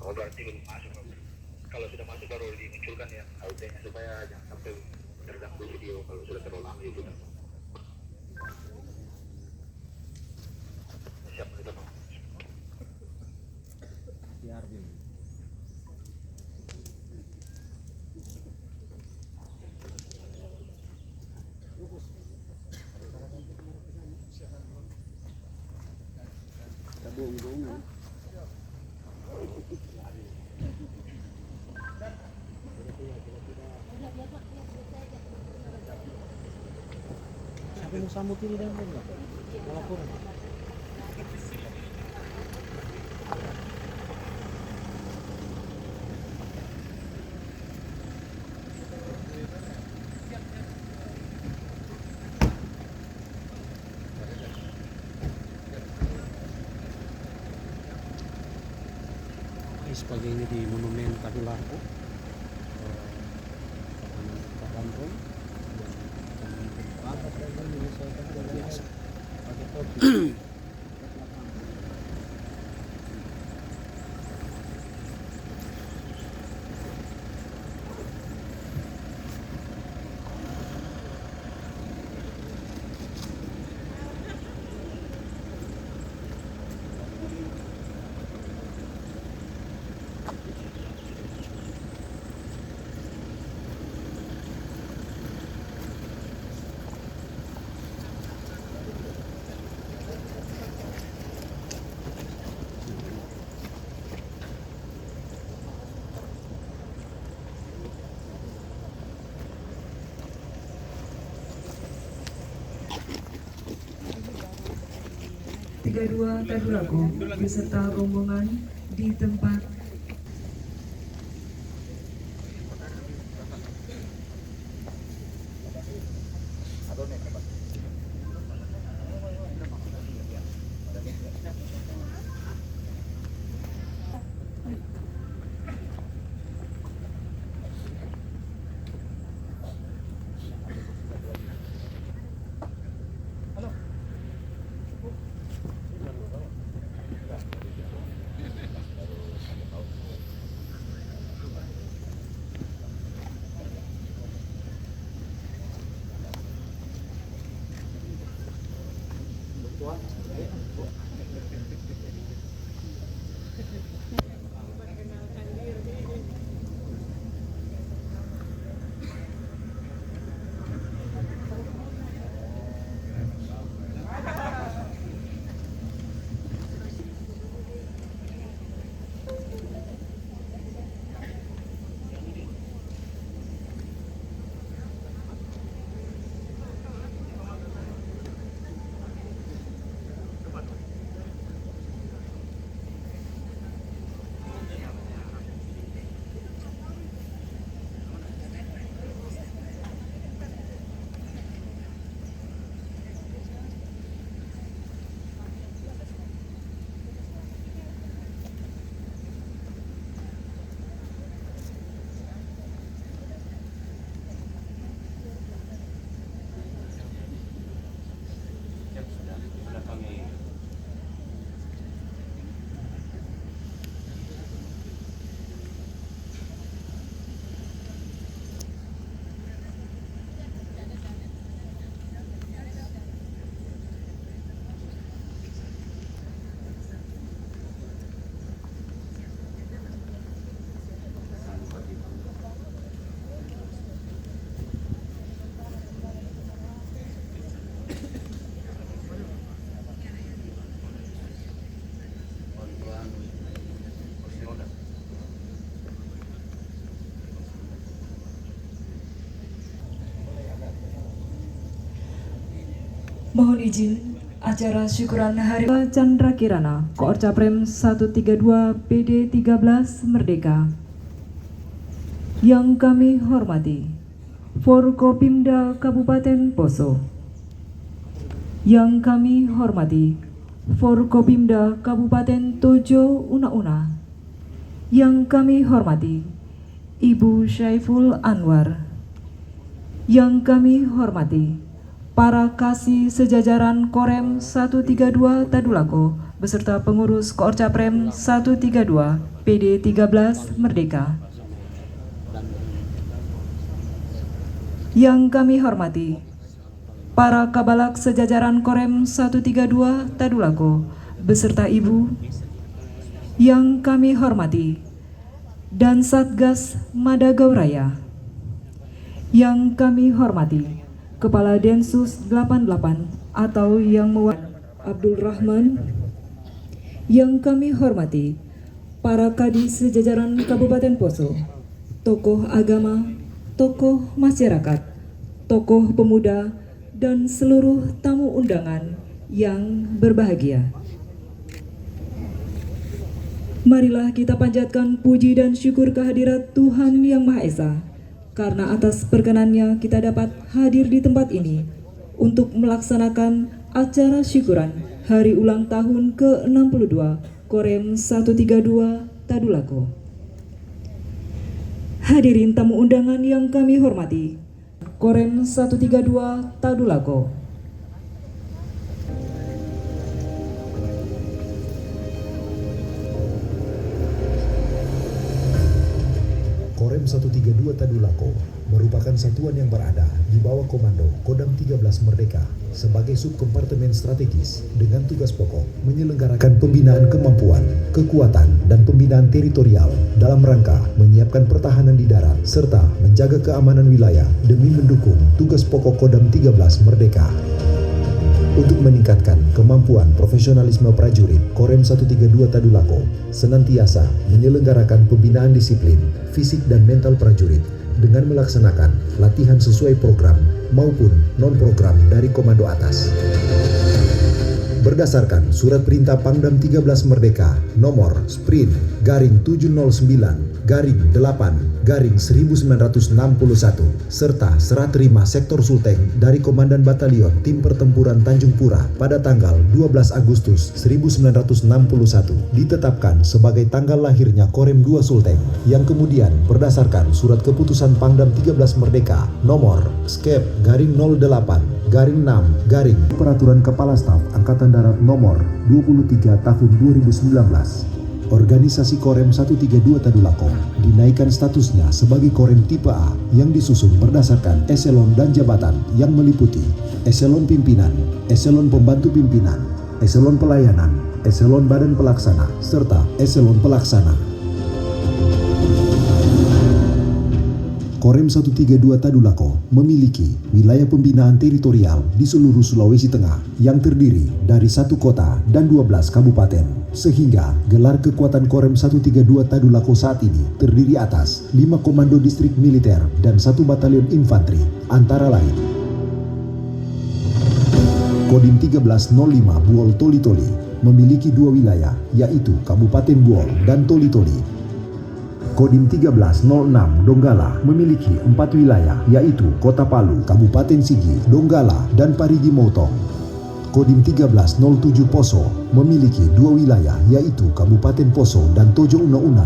Oh berarti belum masuk. Kalau sudah masuk baru dimunculkan ya autennya supaya jangan sampai terganggu video kalau sudah terlalu lama itu. Siap kita Bang. Siar din. Buong-buong. Sabi mo sa mutil din mo. Wala po. Sebagainya di Monumen Tadulako Kampung biasa pakai topi. Tiga dua Tadulako beserta rombongan di tempat mohon izin acara syukuran hari Chandra Kirana Koorcaprem 132 PD 13 Merdeka. Yang kami hormati Forkopimda Kabupaten Poso. Yang kami hormati Forkopimda Kabupaten Tojo Una-Una. Yang kami hormati Ibu Syaiful Anwar. Yang kami hormati para kasih sejajaran Korem 132 Tadulako beserta pengurus Koorcaprem 132 PD 13 Merdeka. Yang kami hormati para Kabalak sejajaran Korem 132 Tadulako beserta Ibu. Yang kami hormati dan Satgas Madagauraya. Yang kami hormati Kepala Densus 88 atau yang mewakili Abdul Rahman. Yang kami hormati para kadis sejajaran Kabupaten Poso, tokoh agama, tokoh masyarakat, tokoh pemuda, dan seluruh tamu undangan yang berbahagia. Marilah kita panjatkan puji dan syukur kehadirat Tuhan Yang Maha Esa, karena atas perkenannya kita dapat hadir di tempat ini untuk melaksanakan acara syukuran hari ulang tahun ke-62 Korem 132 Tadulako. Hadirin tamu undangan yang kami hormati, Korem 132 Tadulako. Korem 132 Tadulako merupakan satuan yang berada di bawah komando Kodam 13 Merdeka sebagai subkompartemen strategis dengan tugas pokok menyelenggarakan pembinaan kemampuan, kekuatan, dan pembinaan teritorial dalam rangka menyiapkan pertahanan di darat serta menjaga keamanan wilayah demi mendukung tugas pokok Kodam 13 Merdeka. Untuk meningkatkan kemampuan profesionalisme prajurit, Korem 132 Tadulako senantiasa menyelenggarakan pembinaan disiplin, fisik dan mental prajurit dengan melaksanakan latihan sesuai program maupun non-program dari komando atas. Berdasarkan Surat Perintah Pangdam 13 Merdeka nomor Sprint garing 709 garing 8 garing 1961 serta serah terima Sektor Sulteng dari Komandan Batalion Tim Pertempuran Tanjung Pura pada tanggal 12 Agustus 1961 ditetapkan sebagai tanggal lahirnya Korem 2 Sulteng yang kemudian berdasarkan Surat Keputusan Pangdam 13 Merdeka nomor Skep garing 08 garing 6 garing Peraturan Kepala Staf Angkatan Darat nomor 23 tahun 2019. Organisasi Korem 132 Tadulako dinaikkan statusnya sebagai Korem tipe A yang disusun berdasarkan eselon dan jabatan yang meliputi eselon pimpinan, eselon pembantu pimpinan, eselon pelayanan, eselon badan pelaksana, serta eselon pelaksana. Korem 132 Tadulako memiliki wilayah pembinaan teritorial di seluruh Sulawesi Tengah yang terdiri dari 1 kota dan 12 kabupaten, sehingga gelar kekuatan Korem 132 Tadulako saat ini terdiri atas 5 komando distrik militer dan 1 batalion infanteri, antara lain Kodim 1305 Buol Toli-Toli memiliki 2 wilayah, yaitu Kabupaten Buol dan Toli-Toli. Kodim 1306 Donggala memiliki 4 wilayah, yaitu Kota Palu, Kabupaten Sigi, Donggala, dan Parigi Motong. Kodim 1307 Poso memiliki 2 wilayah, yaitu Kabupaten Poso dan Tojo Una-Una.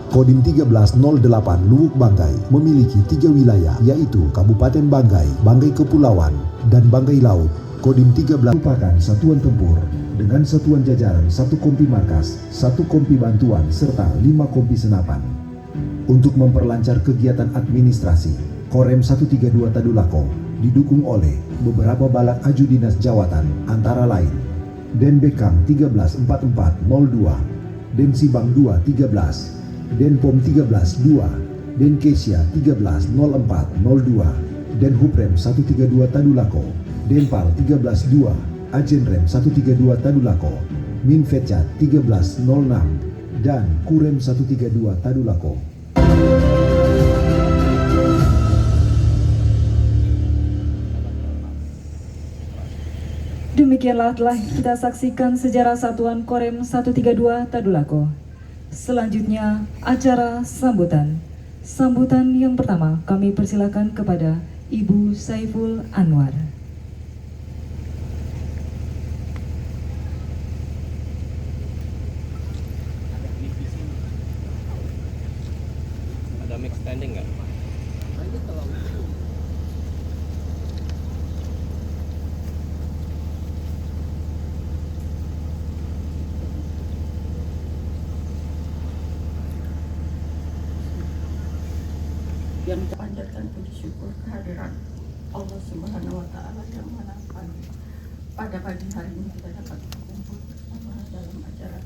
Kodim 1308 Luwuk Banggai memiliki 3 wilayah, yaitu Kabupaten Banggai, Banggai Kepulauan, dan Banggai Laut. Kodim 13 merupakan satuan tempur dengan satuan jajaran 1 kompi markas, 1 kompi bantuan, serta 5 kompi senapan. Untuk memperlancar kegiatan administrasi, Korem 132 Tadulako didukung oleh beberapa balak aju dinas jawatan, antara lain Den Bekang 134402, Den Sibang 2 13, Den Pom 13 2, Den Kesia 130402, Den Huprem 132 Tadulako, Denpal 13-2, Ajenrem 132 Tadulako, Minfetcat 1306, dan Kurem 132 Tadulako. Demikianlah telah kita saksikan sejarah satuan Korem 132 Tadulako. Selanjutnya acara sambutan. Sambutan yang pertama kami persilakan kepada Ibu Saiful Anwar. Ada mic standing nggak? panjatkan puji syukur kehadiran Allah Subhanahu wa Ta'ala yang mana pada pagi hari ini kita dapat berkumpul bersama dalam acara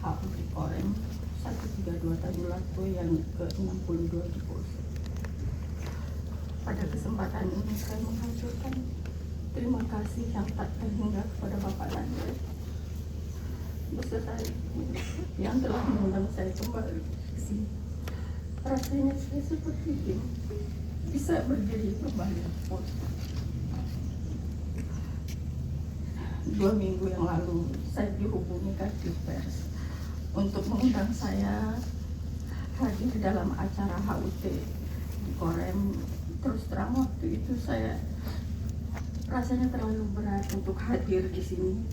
HUT Korem 132 Tadulako yang ke-62 di Poso. Pada kesempatan ini saya menghaturkan terima kasih yang tak terhingga kepada Bapak Nandre beserta yang telah mengundang saya kembali ke sini. Rasanya saya seperti ini bisa berdiri kembali di Poso. 2 minggu yang lalu saya dihubungi Kadif Pers untuk mengundang saya hadir dalam acara HUT di Korem. Terus terang waktu itu saya rasanya terlalu berat untuk hadir di sini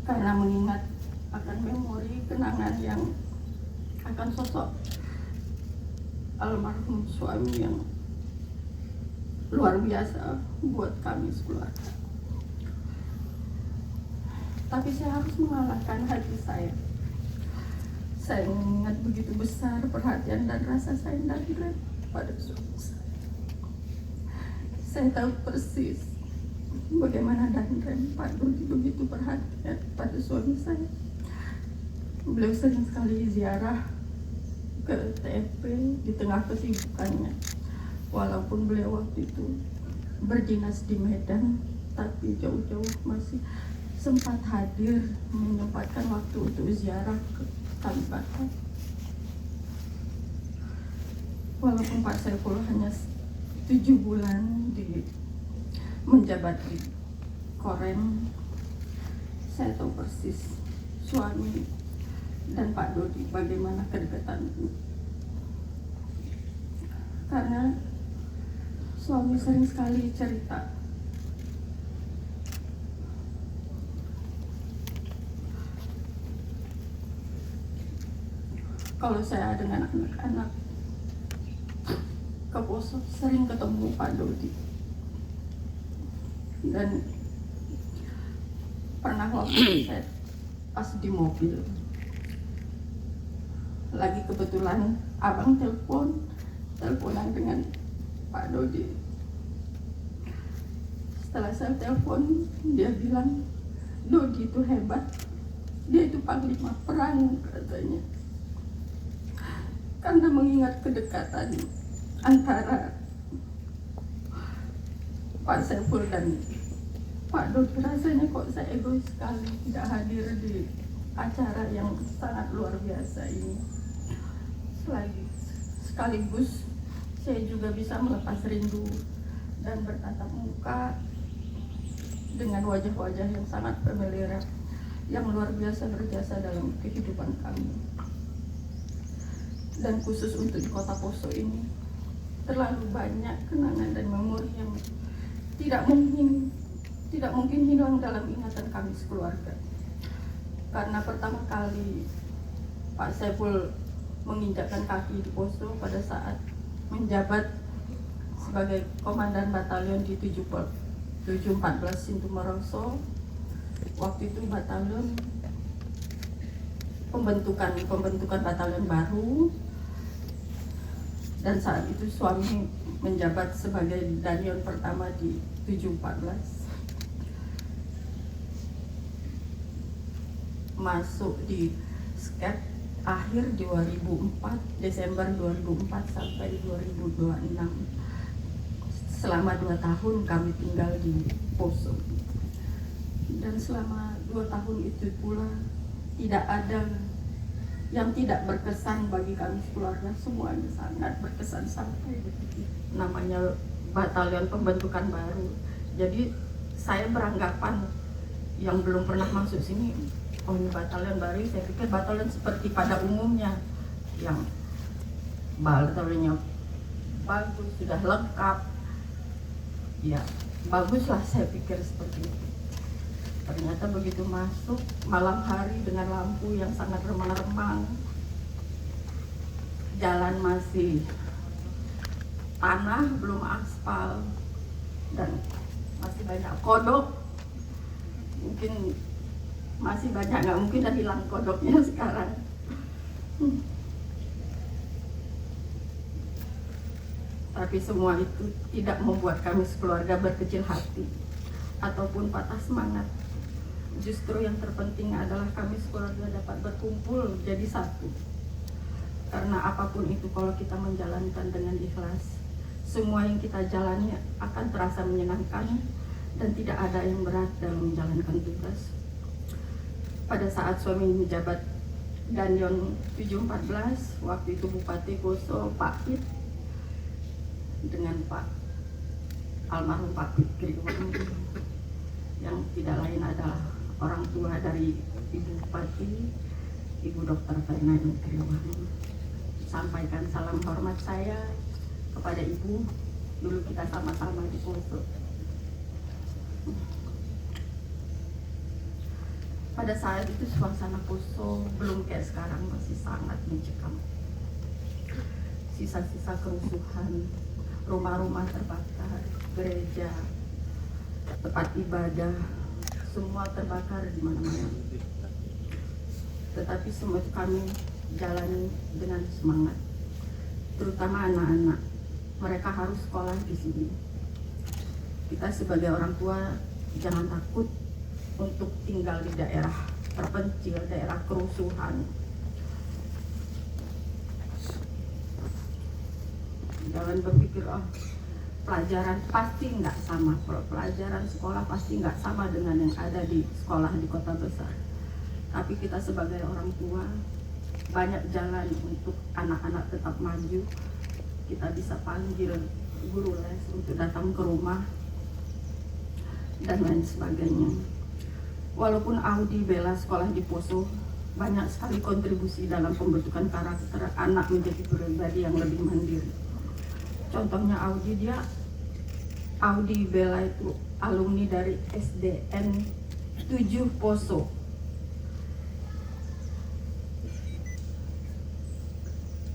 karena mengingat akan memori kenangan yang akan sosok almarhum suami yang luar biasa buat kami sekeluarga. Tapi saya harus mengalahkan hati saya. Saya mengingat begitu besar perhatian dan rasa sayang dan Ren pada suami saya. Saya tahu persis bagaimana Ren Pak Dodi begitu perhatian pada suami saya. Beliau sering sekali ziarah ke TFP di tengah kesibukannya. Walaupun beliau waktu itu berdinas di Medan, tapi jauh-jauh masih sempat hadir menyempatkan waktu untuk ziarah ke Kalibata. Walaupun Pak Saiful hanya 7 bulan menjabat di Korem, saya tahu persis suami dan Pak Dodi bagaimana kedekatan. Karena suami sering sekali cerita kalau saya dengan anak-anak ke Poso sering ketemu Pak Dodi. Dan pernah waktu saya pas di mobil lagi kebetulan abang teleponan dengan Pak Dodi. Setelah saya telepon, dia bilang Dodi itu hebat, dia itu panglima perang katanya. Karena mengingat kedekatan antara Pak Saiful dan Pak Dodi, rasanya kok saya egois sekali tidak hadir di acara yang sangat luar biasa ini. Sekaligus saya juga bisa melepas rindu dan bertatap muka dengan wajah-wajah yang sangat familiar yang luar biasa berjasa dalam kehidupan kami. Dan khusus untuk di kota Poso ini terlalu banyak kenangan dan memori yang tidak mungkin hilang dalam ingatan kami sekeluarga. Karena pertama kali Pak Saiful menginjakkan kaki di Poso pada saat menjabat sebagai komandan batalion di 714 Sintumoroso. Waktu itu batalion pembentukan batalion baru, dan saat itu suami menjabat sebagai Danion pertama di 714. Masuk di SCAP akhir 2004, Desember 2004 sampai 2026. Selama 2 tahun kami tinggal di Poso. Dan selama 2 tahun itu pula tidak ada yang tidak berkesan bagi kami keluarga, semuanya sangat berkesan sampai begitu. Namanya batalion pembentukan baru. Jadi saya beranggapan yang belum pernah masuk sini, oh ini batalion baru, saya pikir batalion seperti pada umumnya yang batalionnya bagus, sudah lengkap. Ya, baguslah saya pikir seperti itu. Ternyata begitu masuk malam hari dengan lampu yang sangat remang-remang, jalan masih tanah, belum aspal, dan masih banyak kodok. Mungkin masih banyak, nggak mungkin udah hilang kodoknya sekarang. Tapi semua itu tidak membuat kami sekeluarga berkecil hati ataupun patah semangat. Justru yang terpenting adalah kami sekeluarga dapat berkumpul jadi satu. Karena apapun itu kalau kita menjalankan dengan ikhlas, semua yang kita jalani akan terasa menyenangkan dan tidak ada yang berat dalam menjalankan tugas. Pada saat suami menjabat Dandion 714, waktu itu Bupati Poso Pak Pit dengan Pak almarhum Pak Pit Kriwang, yang tidak lain adalah orang tua dari Ibu Bupati, Ibu Dr. Fernand Kriwang. Sampaikan salam hormat saya kepada Ibu, dulu kita sama-sama di Poso. Pada saat itu suasana Poso belum kayak sekarang, masih sangat mencekam. Sisa-sisa kerusuhan, rumah-rumah terbakar, gereja, tempat ibadah, semua terbakar di mana-mana. Tetapi semua itu kami jalani dengan semangat, terutama anak-anak. Mereka harus sekolah di sini. Kita sebagai orang tua jangan takut untuk tinggal di daerah terpencil, daerah kerusuhan. Jangan berpikir, pelajaran pasti nggak sama. Pelajaran sekolah pasti nggak sama dengan yang ada di sekolah di kota besar. Tapi kita sebagai orang tua, banyak jalan untuk anak-anak tetap maju. Kita bisa panggil guru les untuk datang ke rumah dan lain sebagainya. Walaupun Audi Bella sekolah di Poso, banyak sekali kontribusi dalam pembentukan karakter anak menjadi pribadi yang lebih mandiri. Contohnya Audi Bella itu alumni dari SDN 7 Poso.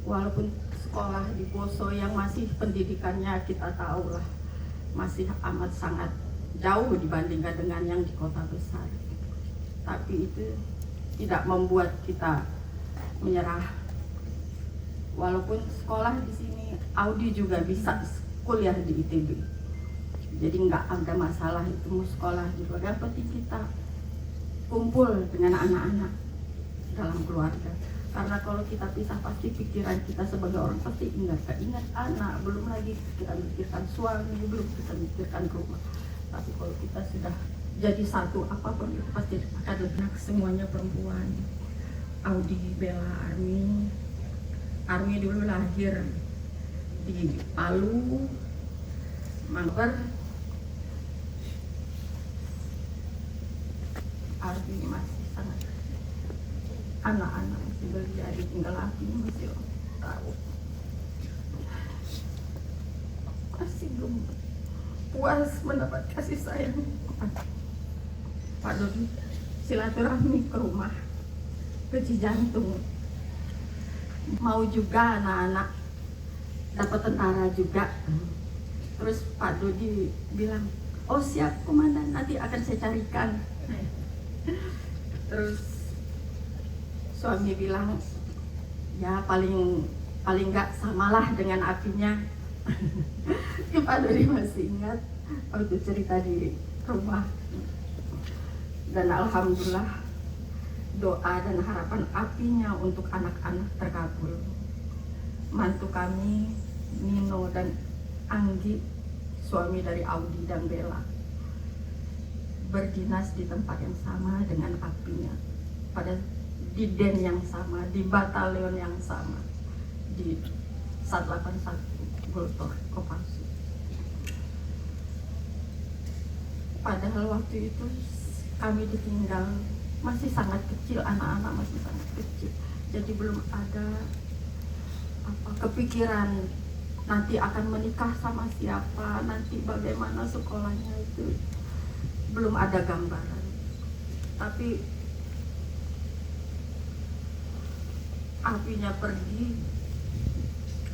Walaupun sekolah di Poso yang masih pendidikannya kita tahu lah masih amat sangat jauh dibandingkan dengan yang di kota besar, tapi itu tidak membuat kita menyerah. Walaupun sekolah di sini, Audi juga bisa kuliah di ITB, jadi nggak ada masalah itu mau sekolah di luar. Yang penting kita kumpul dengan anak-anak dalam keluarga. Karena kalau kita pisah pasti pikiran kita sebagai orang pasti ingat anak, belum lagi kita mikirkan suami, belum kita mikirkan rumah. Tapi kalau kita sudah jadi satu, apapun itu pasti akan lebih. Semuanya perempuan. Audi Bella Army dulu lahir di Palu, Manggar. Army masih sangat anak-anak masih belia, tinggal apinya masih tahu, masih belum puas mendapat kasih sayang. Pak Dodi silaturahmi ke rumah, ke Cijantung, mau juga anak-anak dapat tentara juga. Terus Pak Dodi bilang, oh siap komandan, nanti akan saya carikan. Terus suami bilang, ya paling nggak samalah dengan apinya. Pak Dodi masih ingat waktu cerita di rumah. Dan alhamdulillah doa dan harapan apinya untuk anak-anak terkabul. Mantu kami Nino dan Anggi, suami dari Audi dan Bella, berdinas di tempat yang sama dengan apinya, di den yang sama, di batalion yang sama, di 181 Goltor Kopassus. Padahal waktu itu kami ditinggal masih sangat kecil, anak-anak masih sangat kecil, jadi belum ada kepikiran nanti akan menikah sama siapa, nanti bagaimana sekolahnya, itu belum ada gambaran. Tapi apinya pergi,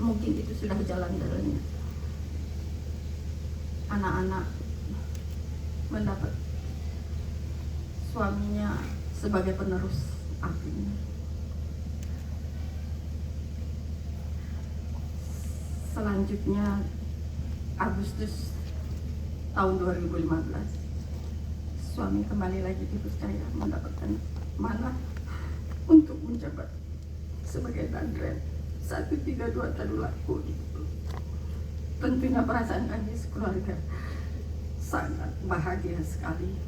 mungkin itu sudah jalan-jalannya. Anak-anak mendapat suaminya sebagai penerus apinya. Selanjutnya Agustus tahun 2015 suami kembali lagi dipercaya mendapatkan manah untuk menjabat sebagai Danrem 132 Tadulako. Tentunya perasaan kami sekeluarga sangat bahagia sekali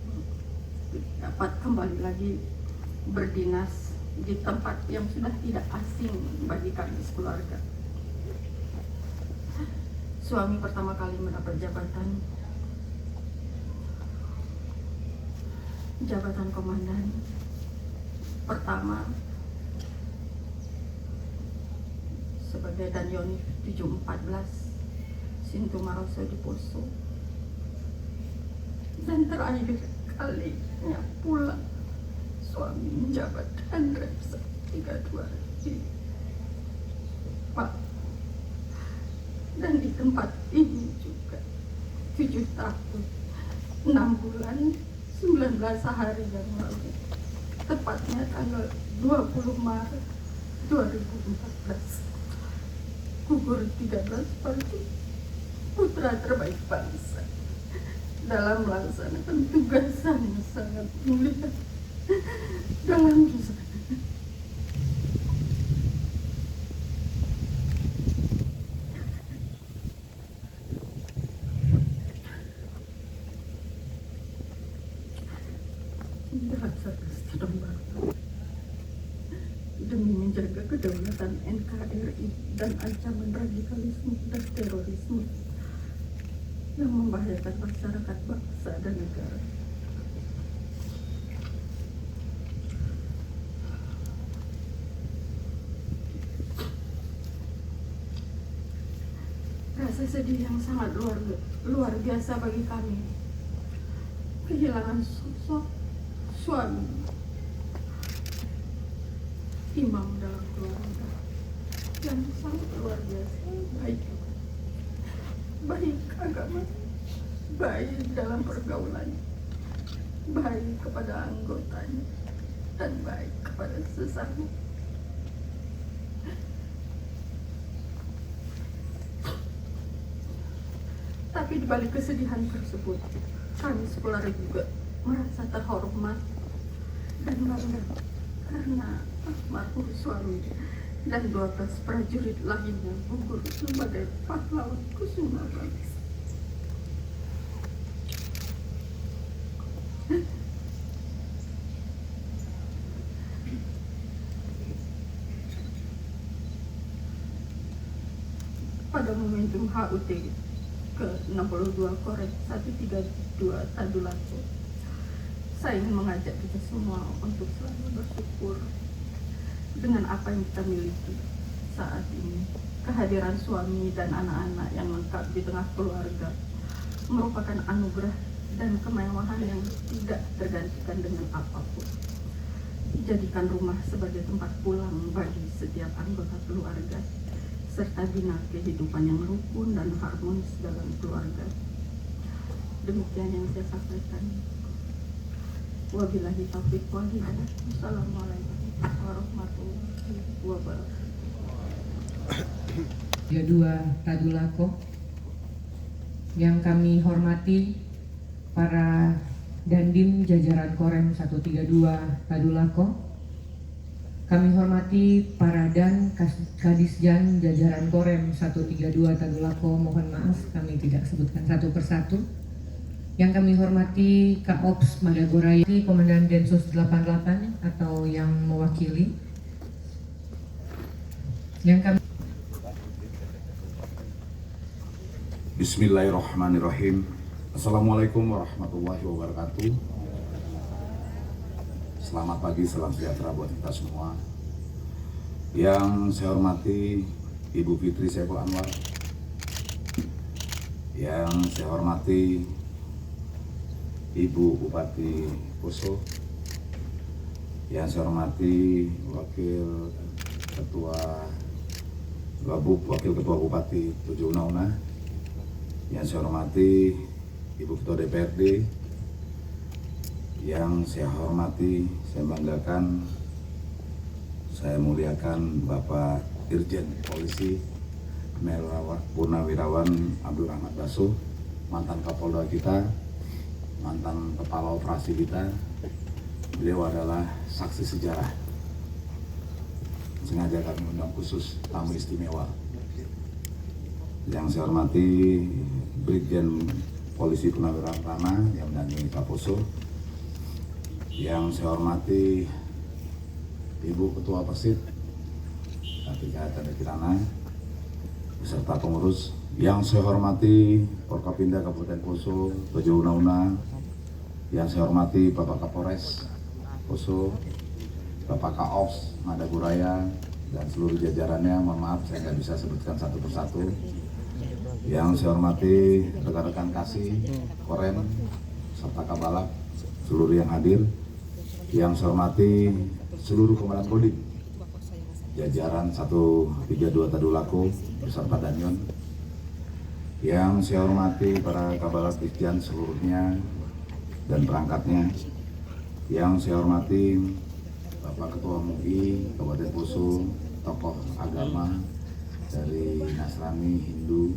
dapat kembali lagi berdinas di tempat yang sudah tidak asing bagi kami sekeluarga. Suami pertama kali mendapat jabatan komandan pertama sebagai Danyoni 714 Sintu Maroso di Poso, dan terakhir kalinya pula suami menjabat Danrem 132 di Pak, dan di tempat ini juga 7 tahun 6 bulan 19 hari yang lalu, tepatnya tanggal 20 Maret 2014, gugur 13 seperti putra terbaik bangsa dalam melaksanakan tugasan yang sangat mulia dalam kisah. Rasa keselamatan demi menjaga kedaulatan NKRI dan ancaman radikalisme dan terorisme yang membahayakan masyarakat, bangsa, dan negara. Rasa sedih yang sangat luar biasa bagi kami, kehilangan sosok suami, imam dalam keluarga yang sangat luar biasa, baik agama, baik dalam pergaulan, baik kepada anggotanya, dan baik kepada sesama. Tapi di balik kesedihan tersebut, kami sekeluarga juga merasa terhormat dan bangga karena almarhum suami dan 12 prajurit lainnya gugur sebagai pahlawan kusuma bangsa. Pada momentum HUT ke-62 Korem 132 Tadulako, saya ingin mengajak kita semua untuk selalu bersyukur dengan apa yang kita miliki saat ini. Kehadiran suami dan anak-anak yang lengkap di tengah keluarga merupakan anugerah dan kemewahan yang tidak tergantikan dengan apapun. Jadikan rumah sebagai tempat pulang bagi setiap anggota keluarga, serta bina kehidupan yang rukun dan harmonis dalam keluarga. Demikian yang saya sampaikan. Wabillahi taufiq wal hidayah. Wassalamualaikum warahmatullahi wabarakatuh. 32 Tadulako, yang kami hormati para Dandim jajaran Korem 132 Tadulako, kami hormati para Dan Kadisjan jajaran Korem 132 Tadulako, mohon maaf kami tidak sebutkan satu persatu. Yang kami hormati Kaops Madagoraya, Komandan Densus 88 atau yang mewakili. Yang kami Bismillahirrahmanirrahim. Assalamualaikum warahmatullahi wabarakatuh. Selamat pagi, salam sejahtera buat kita semua. Yang saya hormati Ibu Fitri Saiful Anwar, yang saya hormati Ibu Bupati Poso, yang saya hormati Wakil Ketua Bupati Tujuh Unauna, yang saya hormati Ibu Ketua DPRD, yang saya hormati, saya banggakan, saya muliakan Bapak Irjen Polisi Purnawirawan Abdurrahman Basuh, mantan Kapolda kita, mantan kepala operasi kita. Beliau adalah saksi sejarah. Sengaja kami undang khusus tamu istimewa. Yang saya hormati Brigjen Polisi Purnawirawan Rana yang mendampingi Kaposo. Yang saya hormati Ibu Ketua Persib Katika Tanda Kirana beserta pengurus. Yang saya hormati Forkopimda Kabupaten Poso, Bejo Una-Una. Yang saya hormati Bapak Kapolres Poso, Bapak Kaops Madagoraya, dan seluruh jajarannya. Mohon maaf saya nggak bisa sebutkan satu persatu. Yang saya hormati rekan-rekan Kasih, Korem, serta Kabalak, seluruh yang hadir. Yang saya hormati seluruh Komandan Kodim, jajaran 132 Tadulako beserta Danyon. Yang saya hormati para Kabalak Brigjen seluruhnya dan perangkatnya. Yang saya hormati Bapak Ketua MUI Kabupaten Poso, tokoh agama dari Nasrani, Hindu.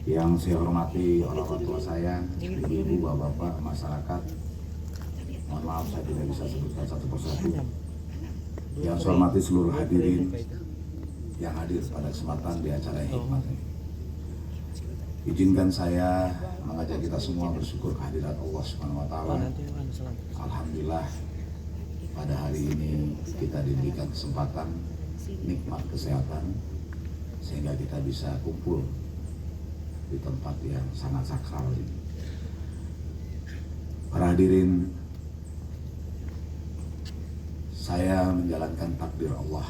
Yang saya hormati orang tua saya, ibu-ibu, bapak-bapak, masyarakat. Mohon maaf saya tidak bisa sebutkan satu persatu. Yang saya hormati seluruh hadirin yang hadir pada kesempatan di acara hikmat ini. Izinkan saya mengajak kita semua bersyukur kehadirat Allah Subhanahu wa taala. Alhamdulillah pada hari ini kita diberikan kesempatan nikmat kesehatan sehingga kita bisa kumpul di tempat yang sangat sakral ini. Para hadirin, saya menjalankan takdir Allah.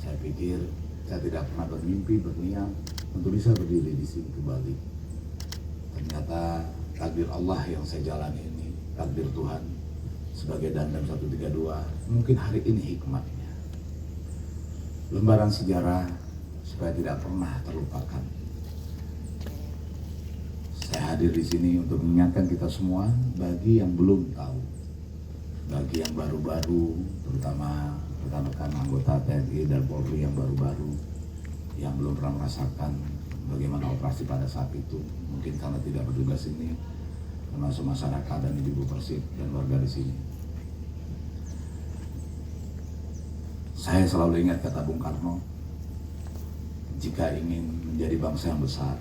Saya pikir saya tidak pernah bermimpi, berniat untuk bisa berdiri di sini kembali. Ternyata takdir Allah yang saya jalani ini, takdir Tuhan sebagai Dandam 132, mungkin hari ini hikmatnya. Lembaran sejarah supaya tidak pernah terlupakan. Saya hadir di sini untuk mengingatkan kita semua, bagi yang belum tahu, bagi yang baru-baru, terutama rekan-rekan anggota TNI dan Polri yang baru-baru, yang belum pernah merasakan bagaimana operasi pada saat itu, mungkin karena tidak bertugas ini, termasuk masyarakat dan ibu Persib dan warga di sini. Saya selalu ingat kata Bung Karno, jika ingin menjadi bangsa yang besar,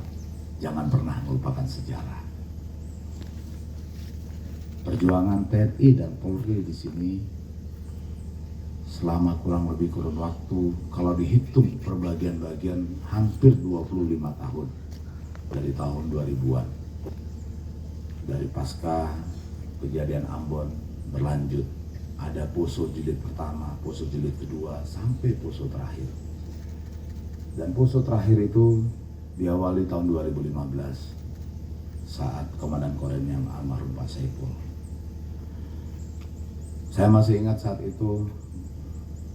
jangan pernah melupakan sejarah. Perjuangan TNI dan Polri di sini selama kurang lebih kurun waktu, kalau dihitung perbagian-bagian, hampir 25 tahun dari tahun 2000-an. Dari pasca kejadian Ambon berlanjut, ada Poso jilid pertama, Poso jilid kedua, sampai Poso terakhir. Dan Poso terakhir itu diawali tahun 2015 saat Komandan Korem yang almarhum Pak Saiful. Saya masih ingat saat itu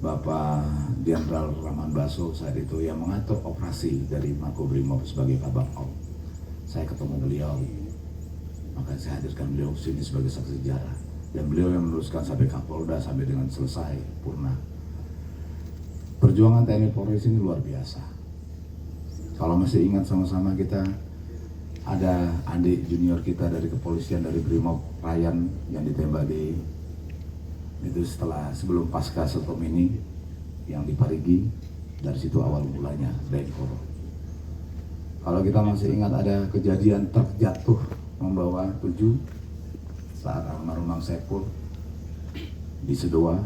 Bapak Jenderal Rahman Basuh saat itu yang mengatur operasi dari Makobrimob sebagai Kabak Op. Saya ketemu beliau, maka saya hadirkan beliau sini sebagai saksi sejarah, dan beliau yang meneruskan sampai Kapolda sampai dengan selesai purna. Perjuangan TNI Polri ini luar biasa. Kalau masih ingat sama-sama kita, ada adik junior kita dari kepolisian dari Brimob, Ryan, yang ditembak itu sebelum pasca Setom ini yang di Parigi. Dari situ awal mulanya Daengkoro. Kalau kita masih ingat ada kejadian truk jatuh membawa 7 saat almarhum Bang Saiful di Sedoa.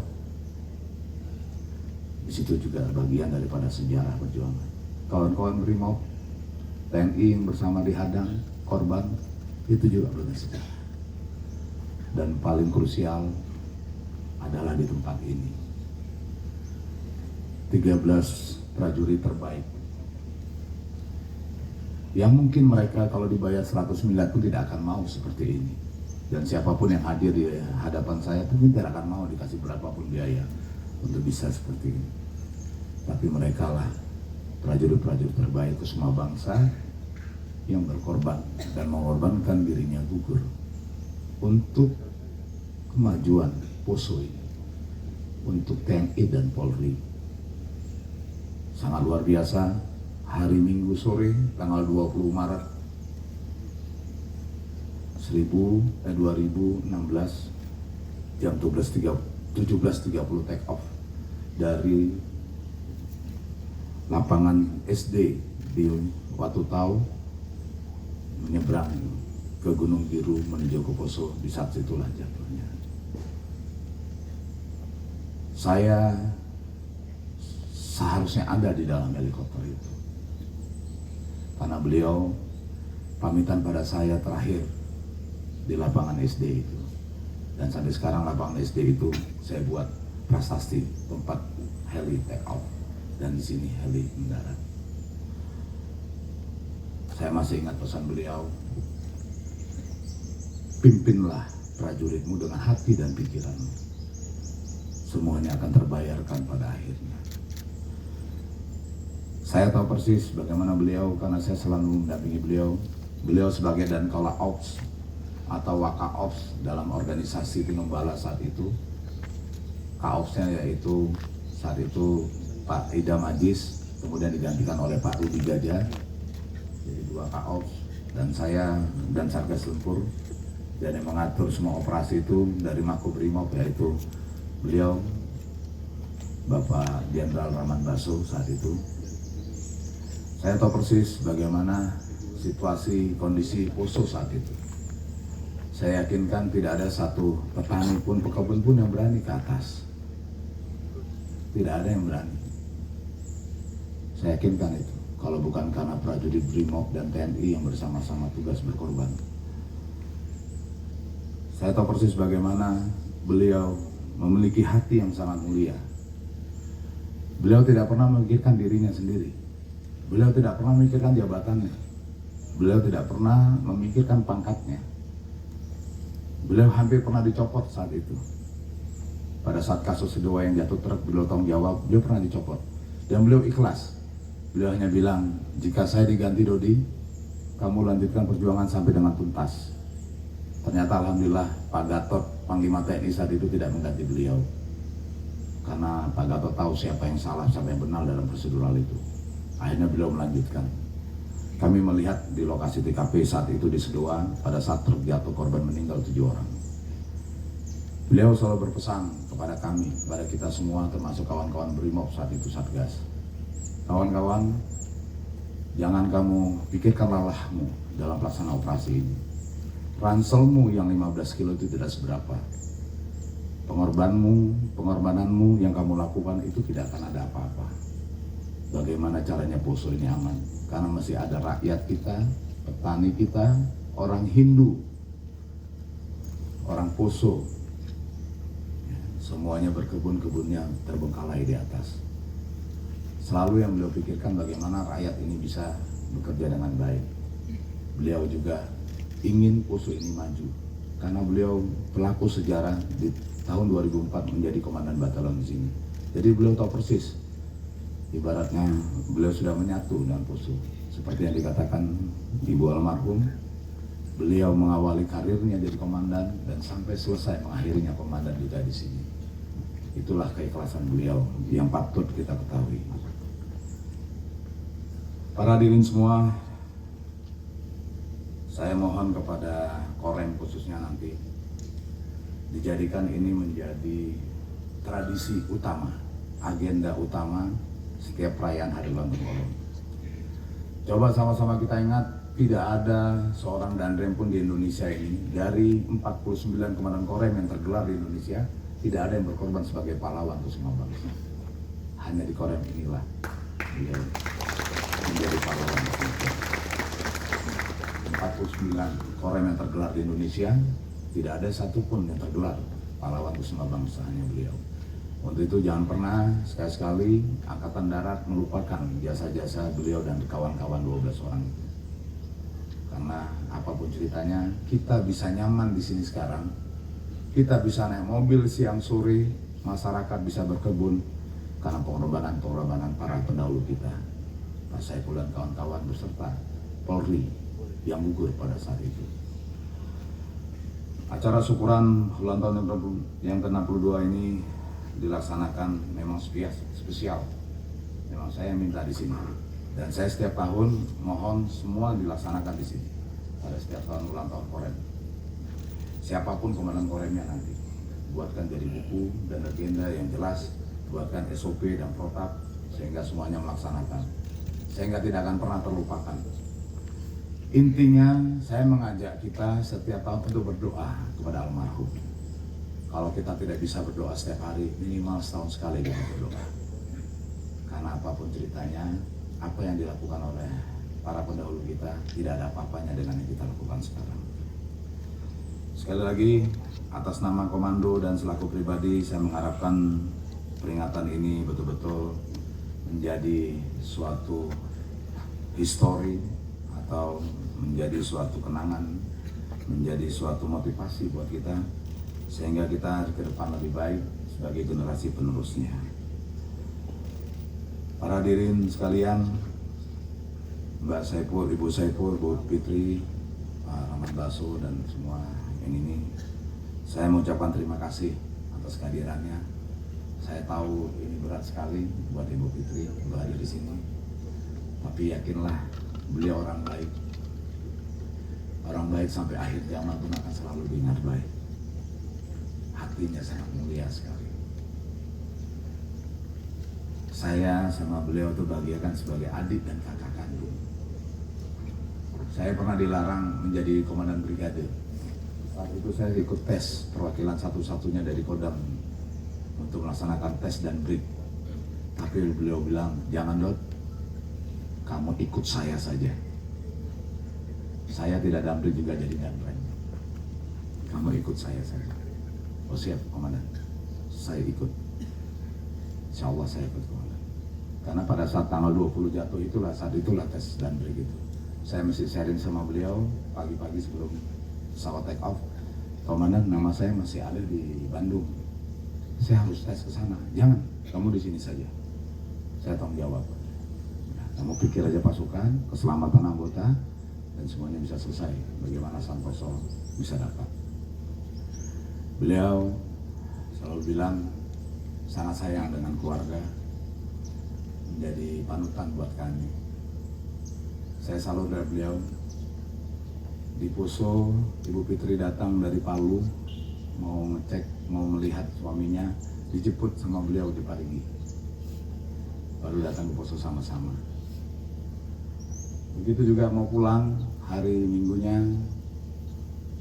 Di situ juga bagian daripada sejarah perjuangan. Kawan-kawan Brimob, TNI yang bersama dihadang korban, itu juga bagian sejarah. Dan paling krusial adalah di tempat ini 13 prajurit terbaik yang mungkin mereka kalau dibayar 100 miliar pun tidak akan mau seperti ini, dan siapapun yang hadir di hadapan saya mungkin tidak akan mau dikasih berapapun biaya untuk bisa seperti ini. Tapi mereka lah prajurit-prajurit terbaik ke semua bangsa yang berkorban dan mengorbankan dirinya gugur untuk kemajuan Poso ini, untuk TNI dan Polri. sangat luar biasa. Hari Minggu sore tanggal 20 Maret 2016 jam 17.30 take off dari lapangan SD di Watu Tau menyeberang ke Gunung Biru menuju ke Poso. Di saat itulah jatuhnya. Saya seharusnya ada di dalam helikopter itu, karena beliau pamitan pada saya terakhir di lapangan SD itu. Dan sampai sekarang lapangan SD itu saya buat prasasti tempat heli take off, dan di sini heli mendarat. Saya masih ingat pesan beliau, pimpinlah prajuritmu dengan hati dan pikiranmu. Semuanya akan terbayarkan pada akhirnya. Saya tahu persis bagaimana beliau, karena saya selalu mendampingi beliau. Beliau sebagai Dankaula Ops atau Waka Ops dalam organisasi Tinombala saat itu. Kaopsnya yaitu saat itu Pak Idam Ajis, kemudian digantikan oleh Pak Rudi Gajah. Jadi 2 Kaops, dan saya dan Satgas Tempur, dan yang mengatur semua operasi itu dari Makobrimob yaitu beliau Bapak Jenderal Rahman Baso saat itu. Saya tahu persis bagaimana situasi kondisi Poso saat itu. Saya yakinkan tidak ada satu petani pun, pekebun pun yang berani ke atas. Tidak ada yang berani. Saya yakinkan itu, kalau bukan karena prajurit Brimob dan TNI yang bersama-sama tugas berkorban. Saya tahu persis bagaimana beliau memiliki hati yang sangat mulia. Beliau tidak pernah memikirkan dirinya sendiri. Beliau tidak pernah memikirkan jabatannya. Beliau tidak pernah memikirkan pangkatnya. Beliau hampir pernah dicopot saat itu. Pada saat kasus Sedowa yang jatuh truk, beliau tanggung jawab, beliau pernah dicopot. Dan beliau ikhlas. Beliau hanya bilang, jika saya diganti Dodi, kamu lanjutkan perjuangan sampai dengan tuntas. Ternyata alhamdulillah Pak Gatot, Panglima TNI saat itu tidak mengganti beliau. Karena Pak Gatot tahu siapa yang salah, siapa yang benar dalam prosedural itu. Akhirnya beliau melanjutkan. Kami melihat di lokasi TKP saat itu di Sedoa, pada saat truk jatuh korban meninggal 7 orang. Beliau selalu berpesan kepada kami, kepada kita semua, termasuk kawan-kawan Brimob saat itu Satgas. Kawan-kawan, jangan kamu pikirkan lelahmu dalam pelaksanaan operasi ini. Ranselmu yang 15 kilo itu tidak seberapa. Pengorbananmu yang kamu lakukan itu tidak akan ada apa-apa. Bagaimana caranya Poso ini aman? Karena masih ada rakyat kita, petani kita, orang Hindu, orang Poso. Semuanya berkebun-kebunnya terbengkalai di atas. Selalu yang beliau pikirkan bagaimana rakyat ini bisa bekerja dengan baik. Beliau juga ingin Poso ini maju, karena beliau pelaku sejarah di tahun 2004 menjadi komandan batalon di sini. Jadi beliau tahu persis, ibaratnya beliau sudah menyatu dengan Poso. Seperti yang dikatakan Ibu almarhum, beliau mengawali karirnya jadi komandan dan sampai selesai mengakhirinya komandan juga di sini. Itulah keikhlasan beliau yang patut kita ketahui. Para hadirin semua, saya mohon kepada Korem khususnya nanti dijadikan ini menjadi tradisi utama, agenda utama setiap perayaan Hari Ulang Tahun. Coba sama-sama kita ingat, tidak ada seorang danrem pun di Indonesia ini, dari 49 komandan Korem yang tergelar di Indonesia, tidak ada yang berkorban sebagai pahlawan untuk semua bangsa. Hanya di Korem inilah beliau menjadi pahlawan. 49 Korem yang tergelar di Indonesia, tidak ada satupun yang tergelar pahlawan untuk semua bangsa, hanya beliau. Untuk itu jangan pernah sekali-sekali Angkatan Darat melupakan jasa-jasa beliau dan kawan-kawan 12 orang. Karena apapun ceritanya, kita bisa nyaman di sini sekarang. Kita bisa naik mobil siang sore, masyarakat bisa berkebun karena pengorbanan para pendahulu kita. Pak Saiful dan kawan-kawan beserta Polri yang gugur pada saat itu. Acara syukuran ulang tahun yang ke-62 ini dilaksanakan memang spesial memang saya minta di sini. Dan saya setiap tahun mohon semua dilaksanakan di sini. Pada setiap tahun ulang tahun Korem. Siapapun komandan Koremnya nanti, buatkan jadi buku dan agenda yang jelas, buatkan SOP dan protap, sehingga semuanya melaksanakan. Sehingga tidak akan pernah terlupakan. Intinya, saya mengajak kita setiap tahun untuk berdoa kepada almarhum. Kalau kita tidak bisa berdoa setiap hari, minimal setahun sekali kita berdoa. Karena apapun ceritanya, apa yang dilakukan oleh para pendahulu kita tidak ada apa-apanya dengan yang kita lakukan sekarang. Sekali lagi, atas nama komando dan selaku pribadi, saya mengharapkan peringatan ini betul-betul menjadi suatu histori atau menjadi suatu kenangan, menjadi suatu motivasi buat kita, sehingga kita ke depan lebih baik sebagai generasi penerusnya. Para hadirin sekalian, Mbak Saipul, Ibu Saipul, Bu Fitri, Pak Rahmat Baso, dan semua yang ini, saya mengucapkan terima kasih atas kehadirannya. Saya tahu ini berat sekali buat Ibu Fitri untuk hadir di sini, tapi yakinlah beliau orang baik. Orang baik sampai akhir zaman pun akan selalu diingat baik. Hatinya sangat mulia sekali. Saya sama beliau itu bagiakan sebagai adik dan kakak kandung. Saya pernah dilarang menjadi komandan brigade. Saat itu saya ikut tes perwakilan satu-satunya dari Kodam untuk melaksanakan tes dan brig. Tapi beliau bilang, jangan Dot, kamu ikut saya saja. Saya tidak dalam brig juga jadi danrem. Kamu ikut saya saja. Oh siap komandan, saya ikut. Insya Allah saya ikut komandan. Karena pada saat tanggal 20 jatuh itulah, saat itulah tes dan brig itu. Saya mesti sharing sama beliau pagi-pagi sebelum pesawat take off. Komandan, nama saya masih ada di Bandung. Saya harus tes ke sana. Jangan, kamu di sini saja. Saya tanggung jawab. Nah, kamu pikir aja pasukan, keselamatan anggota, dan semuanya bisa selesai. Bagaimana Santoso bisa dapat. Beliau selalu bilang sangat sayang dengan keluarga, menjadi panutan buat kami. Saya salut dari beliau. Di Poso, Ibu Fitri datang dari Palu, mau ngecek, mau melihat suaminya, dijemput sama beliau di Parigi. Baru datang ke Poso sama-sama. Begitu juga mau pulang, hari Minggunya,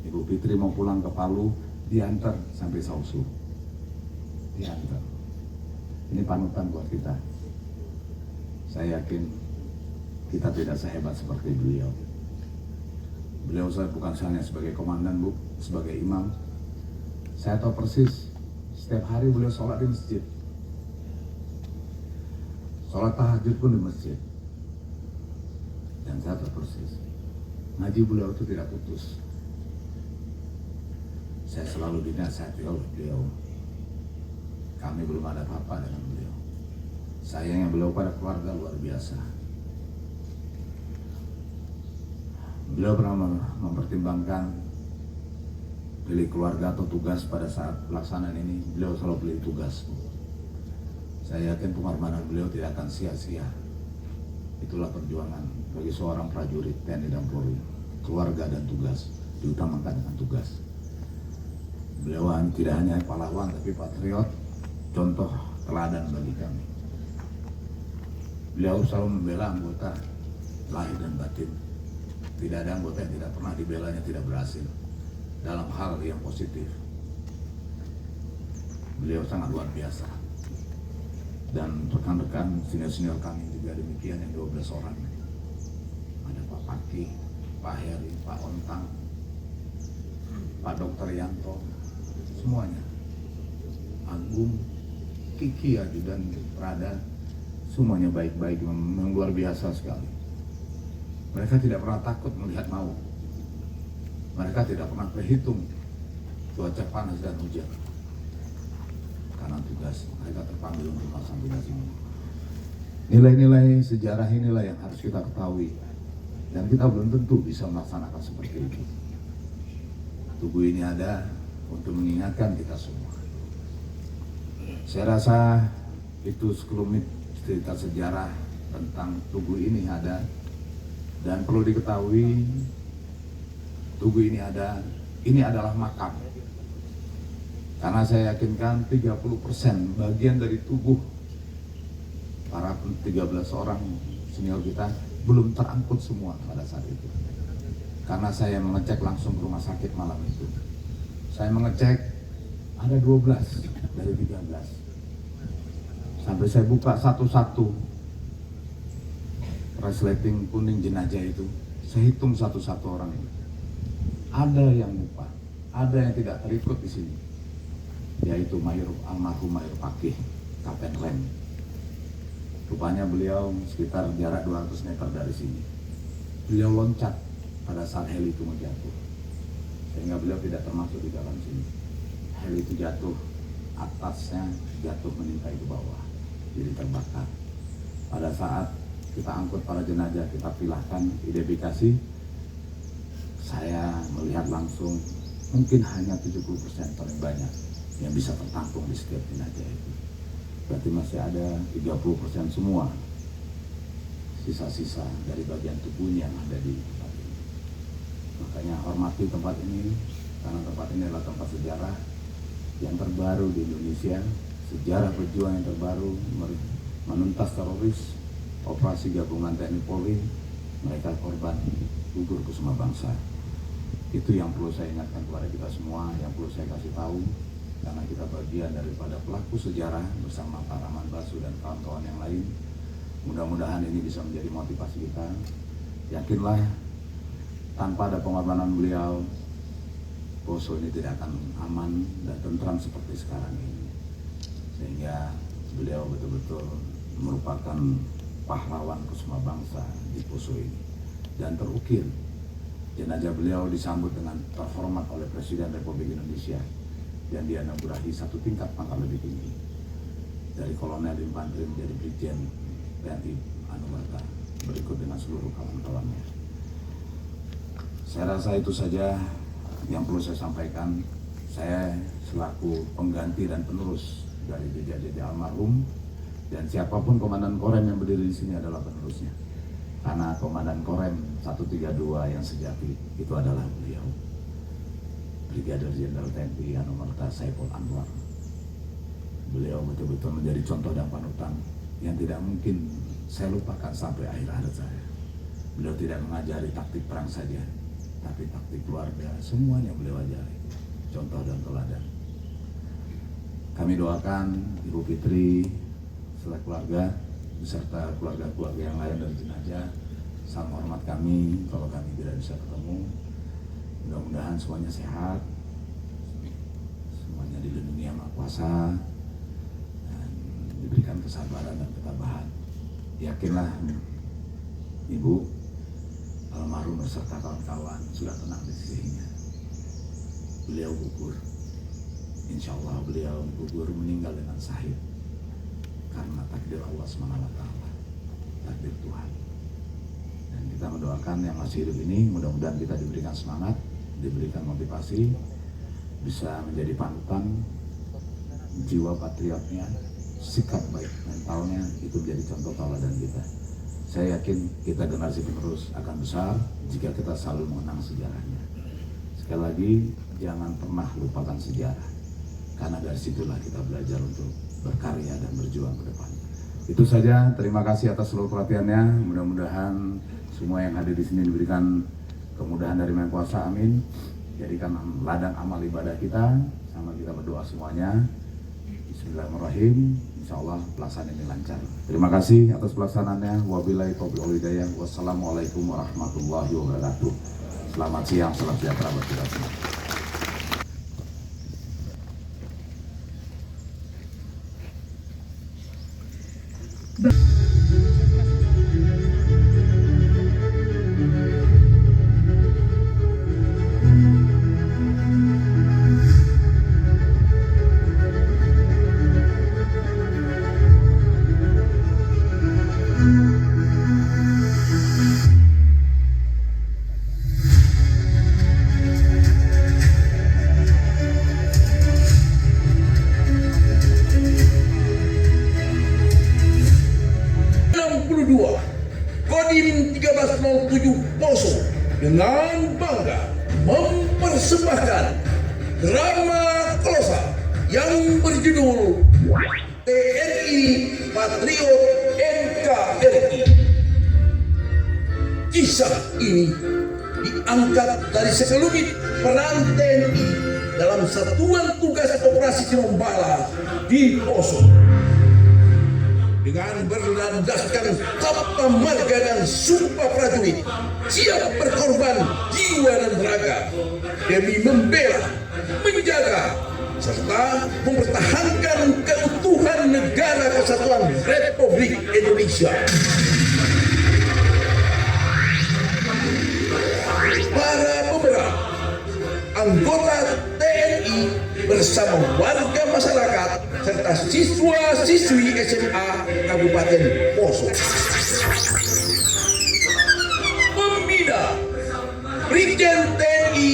Ibu Fitri mau pulang ke Palu, diantar sampai Sausu. Diantar. Ini panutan buat kita. Saya yakin kita tidak sehebat seperti beliau. Beliau saya bukan hanya sebagai komandan, Bu, sebagai imam. Saya tahu persis, setiap hari beliau sholat di masjid. Sholat tahajud pun di masjid. Dan saya tahu persis, ngaji beliau itu tidak putus. Saya selalu dinasihati oleh beliau. Kami belum ada apa-apa dengan beliau. Sayangnya beliau pada keluarga luar biasa. Beliau pernah mempertimbangkan pilih keluarga atau tugas pada saat pelaksanaan ini. Beliau selalu pilih tugas. Saya yakin pengorbanan beliau tidak akan sia-sia. Itulah perjuangan bagi seorang prajurit TNI dan Polri. Keluarga dan tugas diutamakan dengan tugas. Beliau tidak hanya pahlawan tapi patriot, contoh teladan bagi kami. Beliau selalu membela anggota lahir dan batin. Tidak ada anggota yang tidak pernah dibelanya tidak berhasil dalam hal yang positif. Beliau sangat luar biasa. Dan rekan-rekan senior-senior kami juga demikian, yang 12 orang. Ada Pak Paki, Pak Heri, Pak Ontang, Pak Dr. Yanto, semuanya. Agung, Kiki, Ajudan, Prada, semuanya baik-baik, memang luar biasa sekali. Mereka tidak pernah takut melihat maut. Mereka tidak pernah berhitung cuaca panas dan hujan. Karena tugas, mereka terpanggil untuk melaksanakan tugas ini. Nilai-nilai sejarah inilah yang harus kita ketahui. Dan kita belum tentu bisa melaksanakan seperti itu. Tubuh ini ada untuk mengingatkan kita semua. Saya rasa itu sekelumit cerita sejarah tentang Tugu ini ada. Dan perlu diketahui, Tugu ini ada, ini adalah makam. Karena saya yakinkan 30% bagian dari tubuh para 13 orang senior kita belum terangkut semua pada saat itu. Karena saya mengecek langsung ke rumah sakit malam itu. Saya mengecek ada 12 dari 13. Sampai saya buka satu-satu resleting kuning jenazah itu, saya hitung satu-satu orang ini. Ada yang lupa, ada yang tidak terikut di sini, yaitu almarhum Mayor Pakih, Kapten Rem. Rupanya beliau sekitar jarak 200 meter dari sini. Beliau loncat pada saat heli itu menjatuh, sehingga beliau tidak termasuk di dalam sini. Heli itu jatuh, atasnya jatuh menimpa ke bawah, jadi terbakar. Pada saat kita angkut para jenazah, kita pilahkan, identifikasi, saya melihat langsung mungkin hanya 70% paling banyak yang bisa tertampung di setiap jenazah itu. Berarti masih ada 30% semua sisa-sisa dari bagian tubuhnya yang ada di tempat ini. Makanya hormati tempat ini, karena tempat ini adalah tempat sejarah yang terbaru di Indonesia, sejarah perjuangan yang terbaru menuntas teroris, operasi gabungan TNI Polri, mereka korban gugur Kusuma Bangsa. Itu yang perlu saya ingatkan kepada kita semua, yang perlu saya kasih tahu, karena kita bagian daripada pelaku sejarah bersama Pak Rahman Basu dan kawan-kawan yang lain. Mudah-mudahan ini bisa menjadi motivasi kita. Yakinlah, tanpa ada pengorbanan beliau, Poso ini tidak akan aman dan tentram seperti sekarang ini. Sehingga beliau betul-betul merupakan pahlawan Kusuma Bangsa di Poso ini. Dan terukir, jenazah beliau disambut dengan terhormat oleh Presiden Republik Indonesia, dan dianugerahi satu tingkat pangkat lebih tinggi, dari Kolonel Infanteri menjadi Brigjen TNI Anumerta, berikut dengan seluruh kawan-kawannya. Saya rasa itu saja yang perlu saya sampaikan. Saya selaku pengganti dan penerus dari jejak-jejak almarhum, dan siapapun Komandan Korem yang berdiri di sini adalah penerusnya. Karena Komandan Korem 132 yang sejati itu adalah beliau, Brigadir Jenderal TNI Anumerta Saiful Anwar. Beliau betul-betul menjadi contoh dan panutan yang tidak mungkin saya lupakan sampai akhir hayat saya. Beliau tidak mengajari taktik perang saja, tapi taktik keluarga, semuanya beliau ajari, contoh dan teladan. Kami doakan Ibu Fitri serta keluarga beserta keluarga-keluarga yang lain dari jenazah, salam hormat kami kalau kami tidak bisa ketemu. Mudah-mudahan semuanya sehat, semuanya dilindungi Yang Maha Kuasa, dan diberikan kesabaran dan ketabahan. Yakinlah Ibu, almarhum beserta kawan-kawan sudah tenang di sisinya. Beliau gugur, insya Allah beliau gugur meninggal dengan syahid, karena takdir Allah SWT, takdir Tuhan. Dan kita mendoakan yang masih hidup ini, mudah-mudahan kita diberikan semangat, diberikan motivasi, bisa menjadi panutan, jiwa patriotnya, sikap baik mentalnya, itu menjadi contoh tauladan kita. Saya yakin kita generasi penerus akan besar jika kita selalu mengenang sejarahnya. Sekali lagi, jangan pernah lupakan sejarah, karena dari situlah kita belajar untuk berkarya dan berjuang ke depan. Itu saja, terima kasih atas seluruh perhatiannya. Mudah-mudahan semua yang hadir di sini diberikan kemudahan dari Yang Maha Kuasa, amin. Jadikan ladang amal ibadah kita, sama kita berdoa semuanya. Bismillahirrahmanirrahim. Insya Allah pelaksanaan ini lancar. Terima kasih atas pelaksanaannya. Wabillahi taufiq wal hidayah. Wassalamualaikum warahmatullahi wabarakatuh. Selamat siang, salam sejahtera buat kita semua. dengan bangga mempersembahkan drama kolosal yang berjudul TNI Patriot NKRI. Kisah ini diangkat dari sekelumit peran TNI dalam Satuan Tugas Operasi Tinombala di Poso. Dengan berlandaskan Sabta Marga dan Sumpah Prajurit, siap berkorban jiwa dan raga demi membela, menjaga, serta mempertahankan keutuhan Negara Kesatuan Republik Indonesia. Para pemeran, anggota TNI bersama warga masyarakat serta siswa-siswi SMA Kabupaten Poso. Pembina Brigjen TNI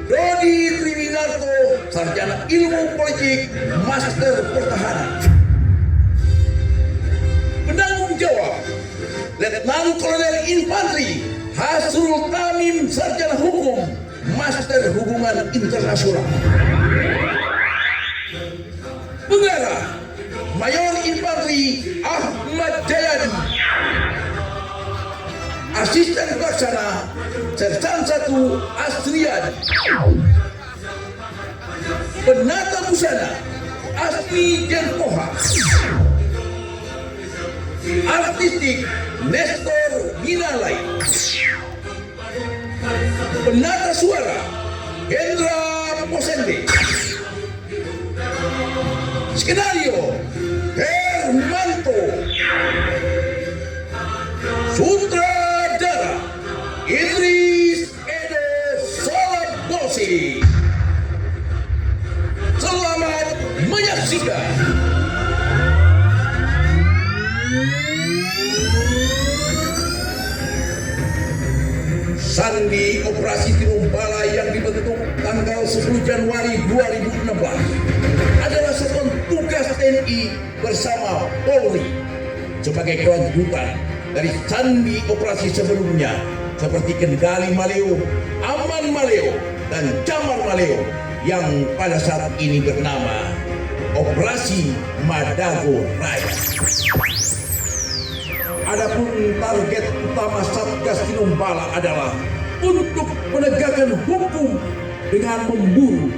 Dodi Triwinarto, Sarjana Ilmu Politik, Master Pertahanan. Penanggung jawab Letnan Kolonel Infanteri Hasrul Tamim, Sarjana Hukum, Master Hubungan Internasional. Pengarah Mayor Infanteri Ahmad Jayadi. Asisten Pelaksana Sersan 1 Astriadi. Penata busana Asmi Jenpoha. Artistik Nestor Minalai. Penata suara Hendra Posende. Skenario Hermanto. Sutradara Idris Edo Solabosi. Selamat menyaksikan. Sandi Operasi Tinombala yang dibentuk tanggal 10 Januari 2016 adalah satuan tugas TNI bersama Polri sebagai kelanjutan dari sandi operasi sebelumnya seperti Kendali Maleo, Aman Maleo, dan Camar Maleo yang pada saat ini bernama Operasi Madago Raya. Adapun target utama Satgas Tinombala adalah untuk menegakkan hukum dengan memburu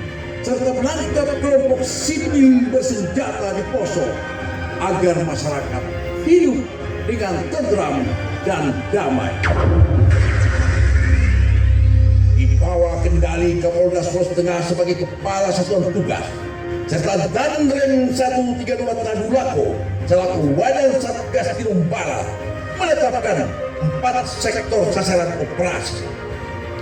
serta menangkap kelompok sipil bersenjata di Poso agar masyarakat hidup dengan tentram dan damai. Di bawah kendali Kapolda Sulawesi Tengah sebagai kepala satuan tugas serta Danrem 132 Tadulako selaku wadah Satgas Tinombala menetapkan 4 sektor sasaran operasi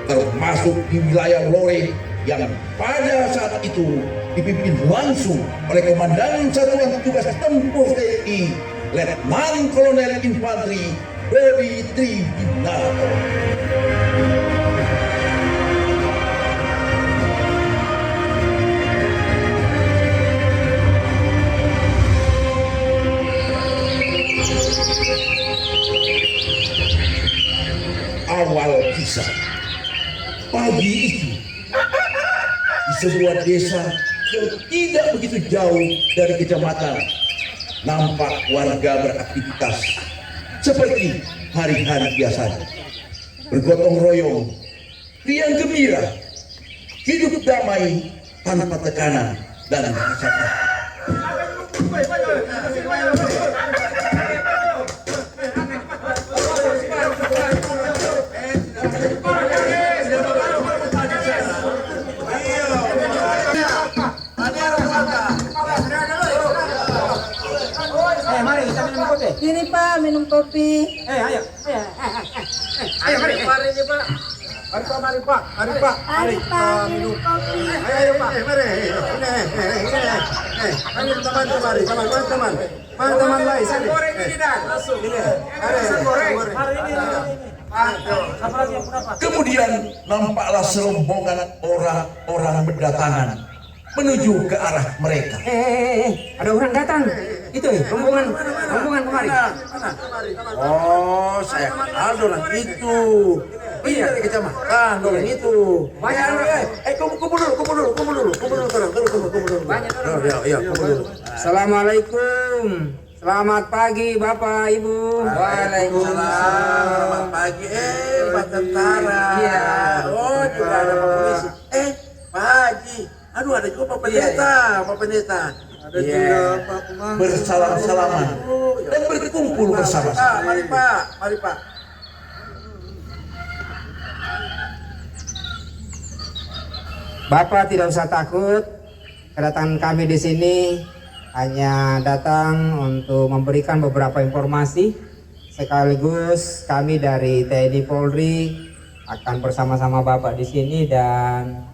termasuk di wilayah Lore yang pada saat itu dipimpin langsung oleh Komandan Satuan Tugas Tempur TNI Letnan Kolonel Infanteri Dodi Triwinarto. Awal kisah pagi itu di sebuah desa yang tidak begitu jauh dari kecamatan nampak warga beraktivitas seperti hari-hari biasanya, bergotong royong, riang gembira, hidup damai tanpa tekanan dan rasa takut. Ini Pak, minum kopi. Ayo mari Pak. Mari Pak. Mari Pak, minum kopi. Ayo Pak. Mari. Ini teman-teman. Teman-teman lain sini. Goreng ini dah. Ini. Kemudian nampaklah serombongan orang-orang berdatangan menuju ke arah mereka. Ada orang datang. Itu rombongan kemari. Oh, saya kenal orang itu. Iya dari kecamatan dong itu. Banyak kumpul dulu. Banyak orang. Iya, kumpul dulu. Assalamualaikum. Selamat pagi Bapak Ibu. Waalaikumsalam. Selamat pagi. Pak Tentara. Iya. Oh, juga ada Pak Polisi. Pak Haji. Aduh, ada juga Pak Pendeta. Pak Pendeta. Ada juga Pak Pemangku. Bersalam-salaman dan berkumpul bersama. Mari Pak. Mari Pak. Bapak tidak usah takut. Kedatangan kami di sini hanya datang untuk memberikan beberapa informasi, sekaligus kami dari TNI Polri akan bersama-sama Bapak di sini dan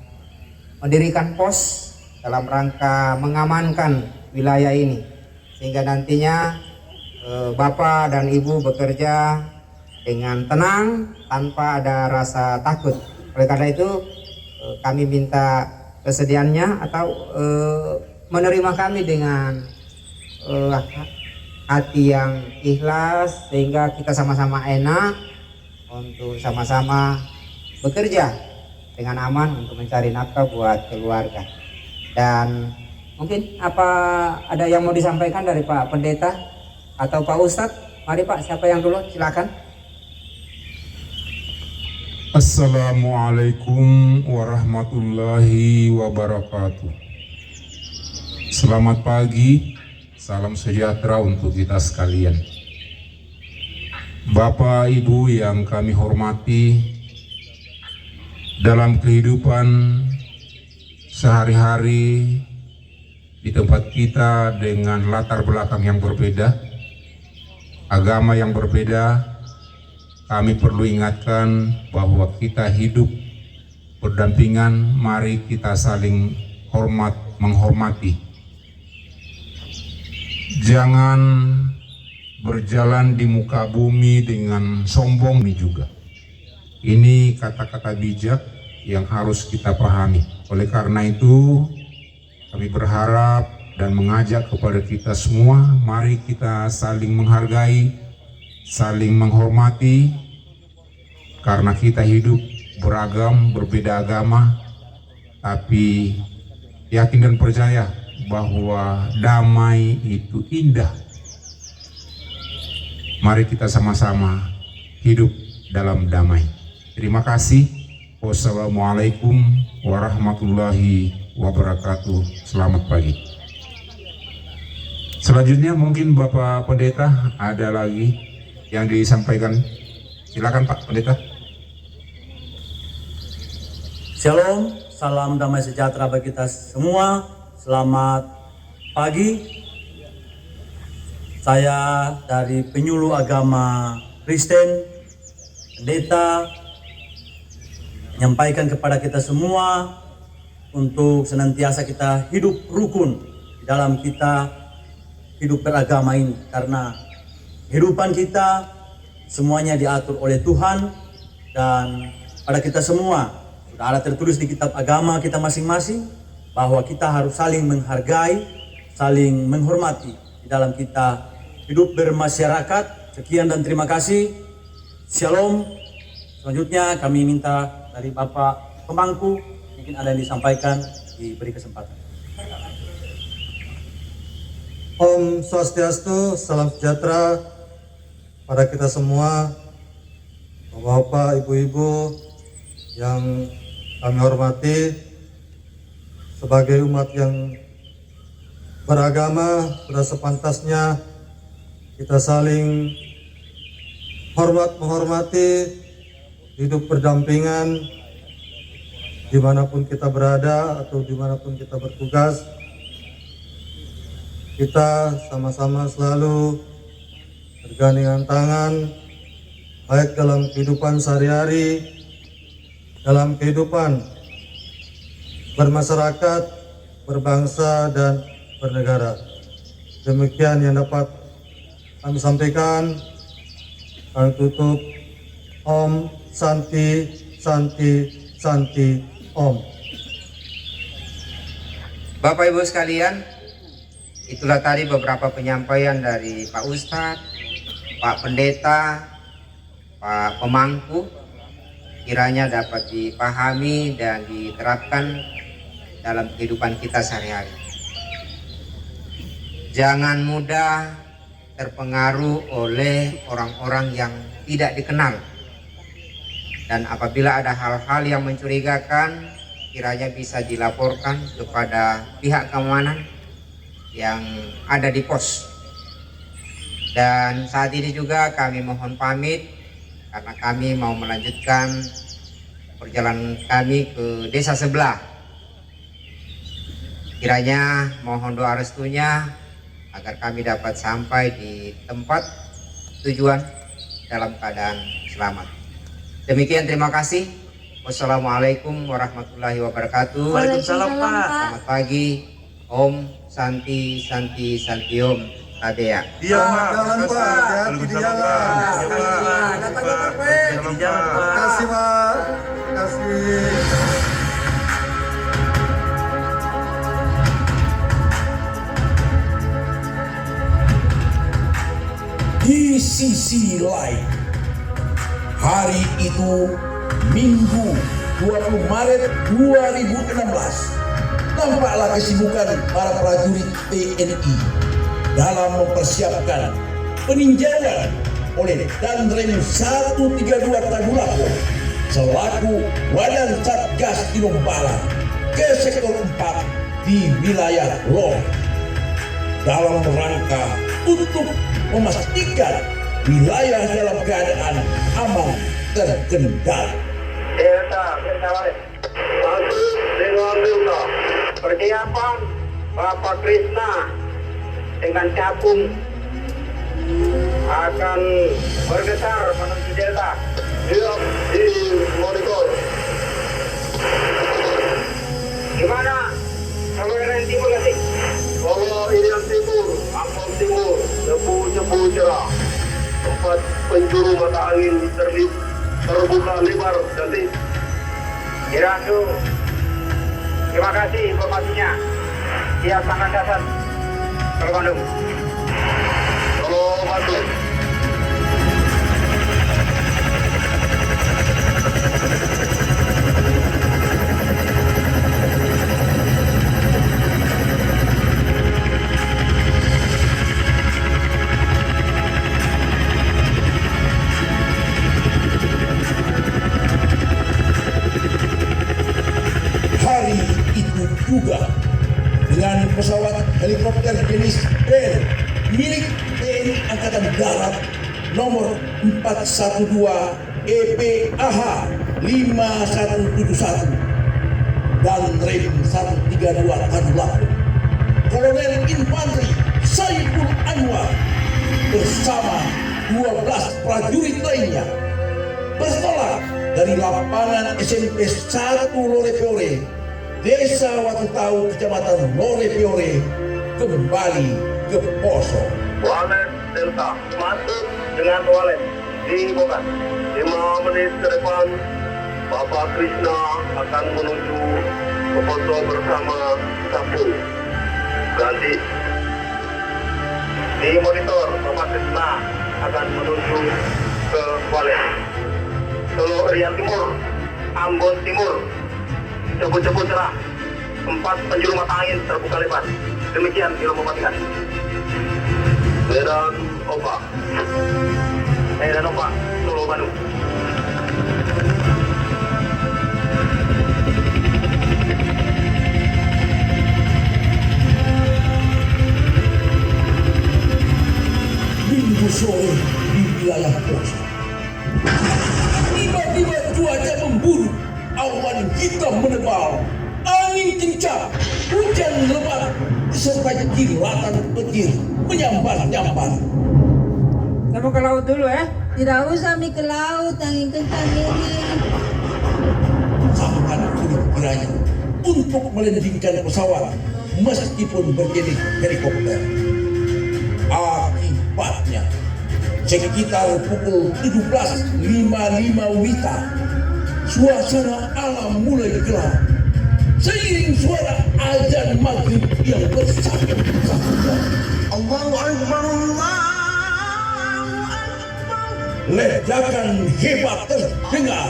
mendirikan pos dalam rangka mengamankan wilayah ini, sehingga nantinya Bapak dan Ibu bekerja dengan tenang tanpa ada rasa takut. Oleh karena itu kami minta kesediaannya atau menerima kami dengan hati yang ikhlas, sehingga kita sama-sama enak untuk sama-sama bekerja dengan aman untuk mencari nafkah buat keluarga. Dan mungkin ada yang mau disampaikan dari Pak Pendeta atau Pak Ustadz? Mari Pak, siapa yang dulu? Silakan. Assalamualaikum warahmatullahi wabarakatuh. Selamat pagi, salam sejahtera untuk kita sekalian. Bapak Ibu yang kami hormati, dalam kehidupan sehari-hari di tempat kita dengan latar belakang yang berbeda, agama yang berbeda, kami perlu ingatkan bahwa kita hidup berdampingan. Mari kita saling menghormati. Jangan berjalan di muka bumi dengan sombong nih juga. Ini kata-kata bijak yang harus kita pahami. Oleh karena itu, kami berharap dan mengajak kepada kita semua, mari kita saling menghargai, saling menghormati, karena kita hidup beragam, berbeda agama, tapi yakin dan percaya bahwa damai itu indah. Mari kita sama-sama hidup dalam damai. Terima kasih. Wassalamualaikum warahmatullahi wabarakatuh. Selamat pagi. Selanjutnya mungkin Bapak Pendeta ada lagi yang disampaikan. Silakan Pak Pendeta. Shalom, salam damai sejahtera bagi kita semua. Selamat pagi. Saya dari penyuluh agama Kristen, pendeta, menyampaikan kepada kita semua untuk senantiasa kita hidup rukun di dalam kita hidup beragama ini, karena kehidupan kita semuanya diatur oleh Tuhan, dan pada kita semua sudah ada tertulis di kitab agama kita masing-masing bahwa kita harus saling menghargai, saling menghormati di dalam kita hidup bermasyarakat. Sekian dan terima kasih. Shalom. Selanjutnya kami minta dari Bapak Pemangku, mungkin ada yang disampaikan, diberi kesempatan. Om Swastiastu, salam sejahtera pada kita semua, Bapak, Ibu-ibu yang kami hormati. Sebagai umat yang beragama, sudah sepantasnya kita saling menghormati, hidup berdampingan dimanapun kita berada atau dimanapun kita bertugas. Kita sama-sama selalu bergandengan tangan, baik dalam kehidupan sehari-hari, dalam kehidupan bermasyarakat, berbangsa, dan bernegara. Demikian yang dapat kami sampaikan. Kami tutup. Om Santi Santi Santi Om. Bapak Ibu sekalian, itulah tadi beberapa penyampaian dari Pak Ustadz, Pak Pendeta, Pak Pemangku, kiranya dapat dipahami dan diterapkan dalam kehidupan kita sehari-hari. Jangan mudah terpengaruh oleh orang-orang yang tidak dikenal. Dan apabila ada hal-hal yang mencurigakan, kiranya bisa dilaporkan kepada pihak keamanan yang ada di pos. Dan saat ini juga kami mohon pamit karena kami mau melanjutkan perjalanan kami ke desa sebelah. Kiranya mohon doa restunya agar kami dapat sampai di tempat tujuan dalam keadaan selamat. Demikian, terima kasih. Wassalamualaikum warahmatullahi wabarakatuh. Waalaikumsalam, Pak. Selamat pagi. Om Santi Santi Santi Om Tadea. Iya, Pak. Jalan, Pak. Hati-hati di jalan. Datang-datang, Pak. Terima kasih, Pak. Terima kasih. Di sisi lain, hari itu Minggu 20 Maret 2016, tampaklah kesibukan para prajurit TNI dalam mempersiapkan peninjauan oleh Danrem 132 Tadulako selaku Wadan Satgas Tinombala ke sektor 4 di wilayah Lor dalam rangka untuk memastikan wilayah dalam keadaan aman terkendali. Delta, masuk dengan Delta. Persiapan Bapak Krishna dengan capung akan bergeser menuju Delta. Siap di monitor. Gimana? Kalau yang timur nggak sih? Kalau ini yang timur, Ambon Timur, cepu cerah. Tempat penjuru mata angin terbuka lebar nanti. Irasu, terima kasih informasinya. Siap tangan dasar. Kalau Bandung. Kalau Bandung. Hari itu juga dengan pesawat helikopter jenis Bell milik TNI Angkatan Darat nomor 412 EPAH 5171 dan Rem 132 Tadulako, Kolonel Infanteri Saiful Anwar bersama 12 prajurit lainnya bertolak dari lapangan SMP 1 Lorepiore, Desa Watutau, Kecamatan Lorepiore, kembali ke Poso. Walet Delta masuk dengan walet di Bokan. 5 menit ke depan Bapak Krishna akan menuju ke Poso bersama Sapu. Ganti di monitor Bapak Krishna akan menuju ke walet. Solo Riau Timur, Ambon Timur, cepu-cepu cerah, tempat penjuru mata angin terbuka lebar. Demikian informasikan. Medan Opak, Solo Bandung. Minggu sore di wilayah Poso. Tiba-tiba cuaca memburuk, awan hitam menebal, angin kencang, hujan lebat, serta kilatan petir menyambar-nyambar. Kita mau ke laut dulu ya? Tidak usah mi ke laut, angin kencang ini. Sangat sulit kiranya untuk melandingkan pesawat meskipun berjenis helikopter. Akibatnya, sekitar pukul 17.55 WITA, suasana alam mulai gelap. Seiring suara azan maghrib yang bersamaan. Allahu Akbar, Allahu Akbar. Ledakan hebat terdengar,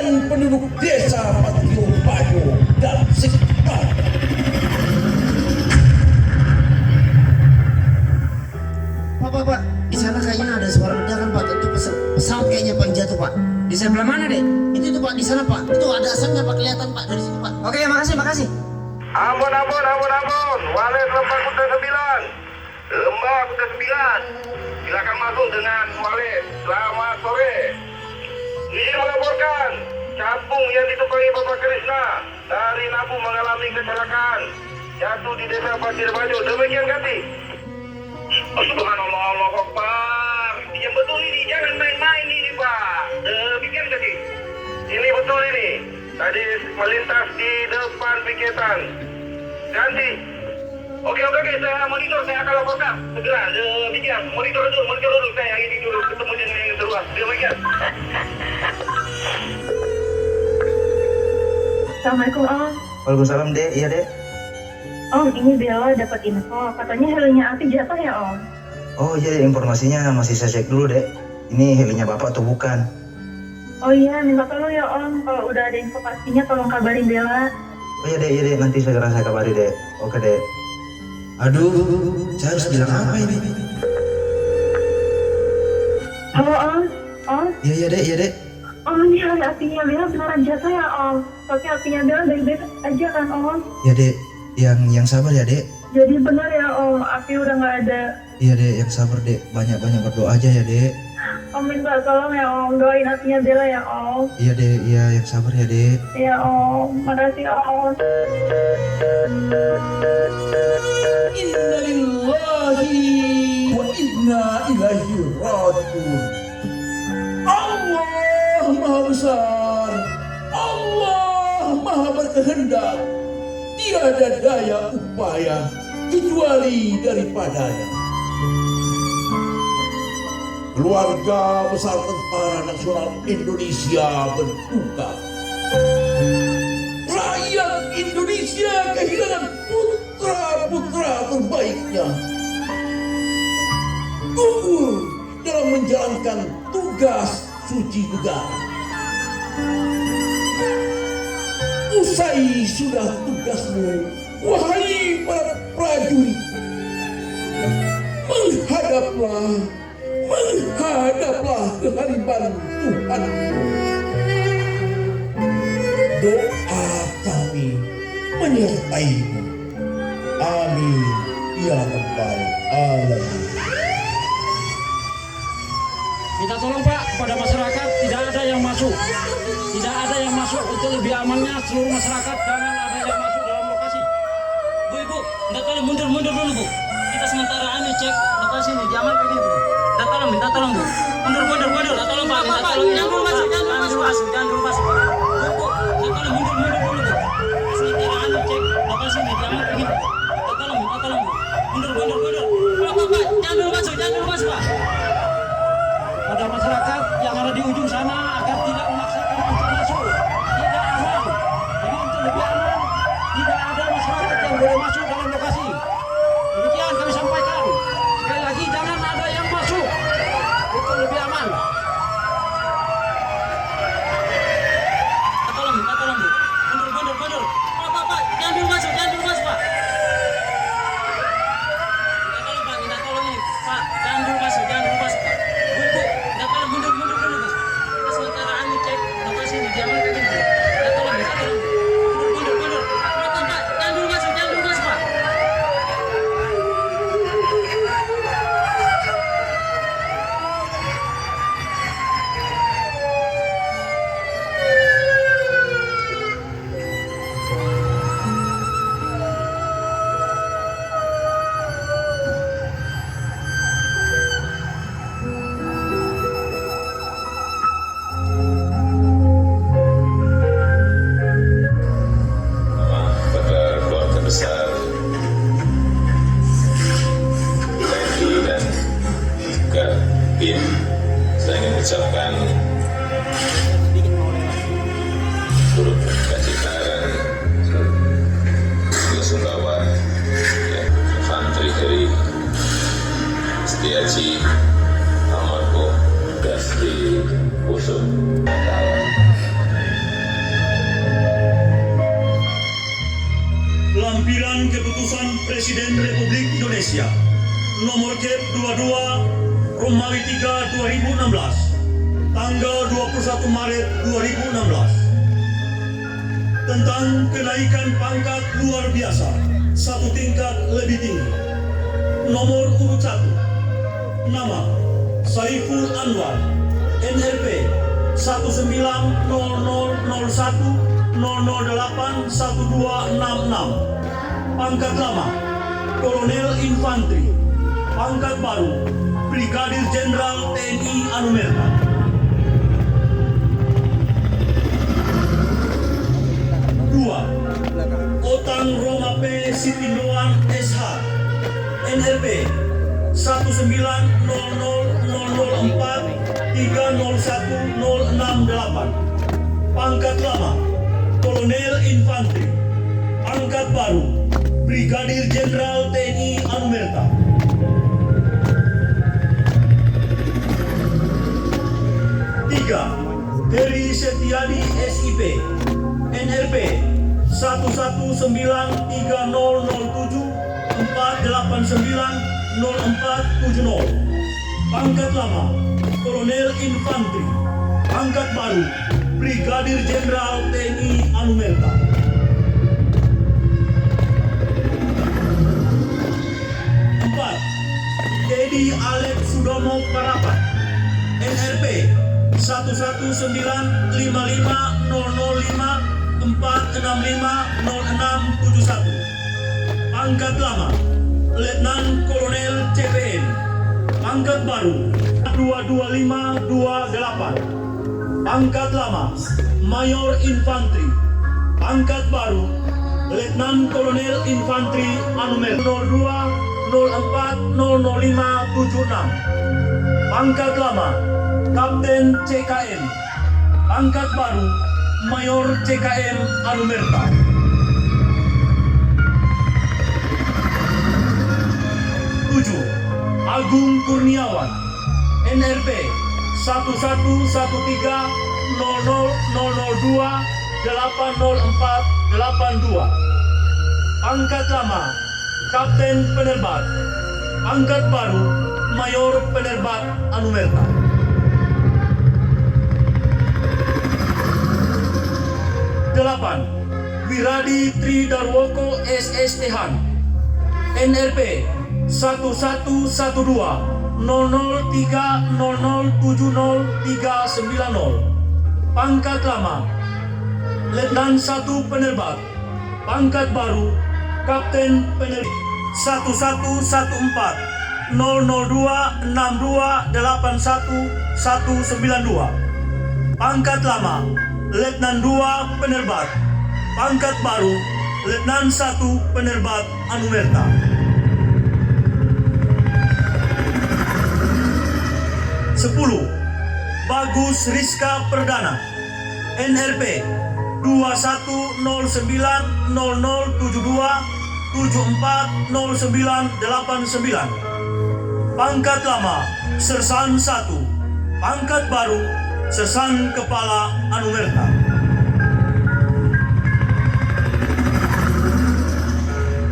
dan penduduk desa Patio Pajo dan sekitar. Pak, di sana kayaknya ada suara ledakan Pak. Itu pesawat kayaknya Pak yang jatuh Pak. Di sebelah mana deh? Itu Pak, di sana Pak. Itu ada asapnya Pak, kelihatan Pak dari situ Pak. Oke, makasih. Ampun. Walet Lembah Kuta 9. Silakan masuk dengan Walet. Selamat sore. Izin melaporkan, kampung yang ditumpangi Bapak Krisna dari Labu mengalami kecelakaan. Jatuh di desa Pasir Bajo. Demikian ganti. Subhanallah, Allahu Akbar. Yang betul ini, jangan main-main ini Pak. Demikian ganti. Ini betul ini. Tadi melintas di depan piketan. Ganti. Oke, saya monitor, saya akan laporkan segera. Demikian, monitor dulu. Saya yang ini dulu ketemu dengan yang terluas. Demikian. Assalamualaikum Om. Waalaikumsalam Dek, iya Dek. Om, ini Bella dapat info, katanya helinya api jatuh ya Om. Oh iya, informasinya masih saya cek dulu Dek. Ini helinya Bapak atau bukan? Oh iya, minta tolong ya Om, kalau udah ada info pastinya tolong kabarin Bella. Oh iya Dek, nanti segera saya kabari Dek. Oke Dek. Aduh, saya harus bilang apa ini? Halo Om. Iya Dek. Om, ini heli apinya Bella beneran jatuh ya Om. Tapi apinya Bella baik-baik aja kan Om. Ya Dek, yang sabar ya Dek. Jadi bener ya Om, api udah nggak ada. Iya Dek, yang sabar Dek. Banyak-banyak berdoa aja ya Dek. Om minta tolong ya Om, doain apinya Bella ya Om. Iya Dek, iya yang sabar ya Dek. Iya Om, makasih Om. Innalillahi wa inna ilaihi raji'un. Allah Maha Besar, Allah Maha Berkehendak, tiada daya upaya kecuali daripadanya. Keluarga besar Tentara Nasional Indonesia berduka. Rakyat Indonesia kehilangan putra-putra terbaiknya. Gugur dalam menjalankan tugas suci negara. Usai sudah tugasmu, wahai para prajurit, menghadaplah kehadiran Tuhan. Doa kami menyertaimu. Amin ya rabbal alamin. Minta tolong Pak kepada masyarakat, tidak ada yang masuk untuk lebih amannya seluruh masyarakat, jangan ada yang masuk dalam lokasi. Bu, minta tolong mundur dulu Bu. Kita sementara cek lokasi ini diamankan ini Bu. Minta tolong Bu. Mundur. Minta tolong Pak. Minta tolong. Jangan dulu masuk. Bu, minta tolong mundur dulu Bu. Sementara cek lokasi ini diamankan ini Bu. Minta tolong Bu. Mundur. Pak, jangan dulu masuk Pak. Pada masyarakat yang ada di ujung sana agar tidak memaksakan untuk masuk, tidak aman. Jadi untuk lebih aman, tidak ada masyarakat yang boleh masuk dalam lokasi. Demikian kami sampaikan. Sekali lagi jangan ada yang masuk untuk lebih aman. Minta tolong Bu. Mundur. Pak, jangan dulu masuk Pak. Minta tolong ini Pak, jangan dulu masuk Pak. Mundur dulu Bu. Kita sementara cek lokasi ini diamankan ini Bu. Minta tolong. Mundur. Pak, jangan dulu masuk Pak. Pada keluarga besar TNI dan juga BIN, saya ingin mengucapkan turut kasih sayang belasungkawa infanteri dari Setiaji almarhum gas di Poso. pengambilan keputusan Presiden Republik Indonesia nomor Cap 22 Romawi 3 2016 tanggal 21 Maret 2016 tentang kenaikan pangkat luar biasa satu tingkat lebih tinggi. Nomor urut 1, nama Saiful Anwar, NRP 19000100812666, pangkat lama Kolonel Infantri, pangkat baru Brigadir Jenderal TNI Anumerta. Dua, Otang Roma P. Sitindoan SH, NRP 1900004301068, pangkat lama Kolonel Infantri, pangkat baru Brigadir Jenderal TNI Anumerta. Tiga, Heri Setiadi SIP, NRP 1190074890470, pangkat lama Kolonel Infantri, pangkat baru Brigadir Jenderal TNI Anumerta. 4, Dedi Alek Sudomo Parapat, NRP 119000546500671, pangkat lama Letnan Kolonel CPN, pangkat baru 22528, pangkat lama Mayor Infantri, pangkat baru Letnan Kolonel Infantri Anumerta 0204000576, pangkat lama Kapten CKM, pangkat baru Mayor CKM Anumerta. 7, Agung Kurniawan, NRP 111300002804802, pangkat lama Kapten Penerbat, pangkat baru Mayor Penerbat Anumerta. 8, Wiradi Tridarwoko SSThan, NRP 1110003007039, pangkat lama Letnan 1 Penerbat, pangkat baru Kapten Penerbat. 111406262819192, pangkat lama Letnan 2 Penerbat, pangkat baru Letnan 1 Penerbat Anumerta. 10, Bagus Rizka Perdana, NRP 210072740989, pangkat lama Sersan 1, pangkat baru Sersan Kepala Anumerta.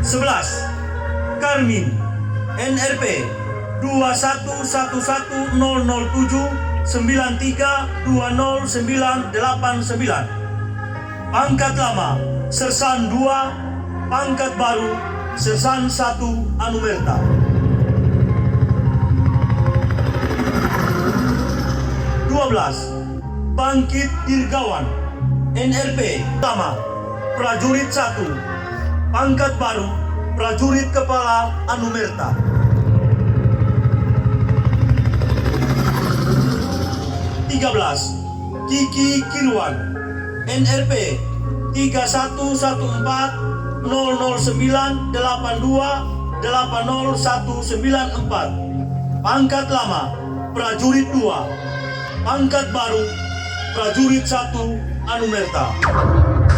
11, Karmin, NRP 21110093209989, pangkat lama Sersan 2, pangkat baru Sersan 1 Anumerta. 12, Bangkit Dirgawan, NRP pertama Prajurit 1, pangkat baru Prajurit Kepala Anumerta. 13, Kiki Kirwan, NRP 31100982809194, pangkat lama Prajurit 2, pangkat baru Prajurit 1 Anumerta.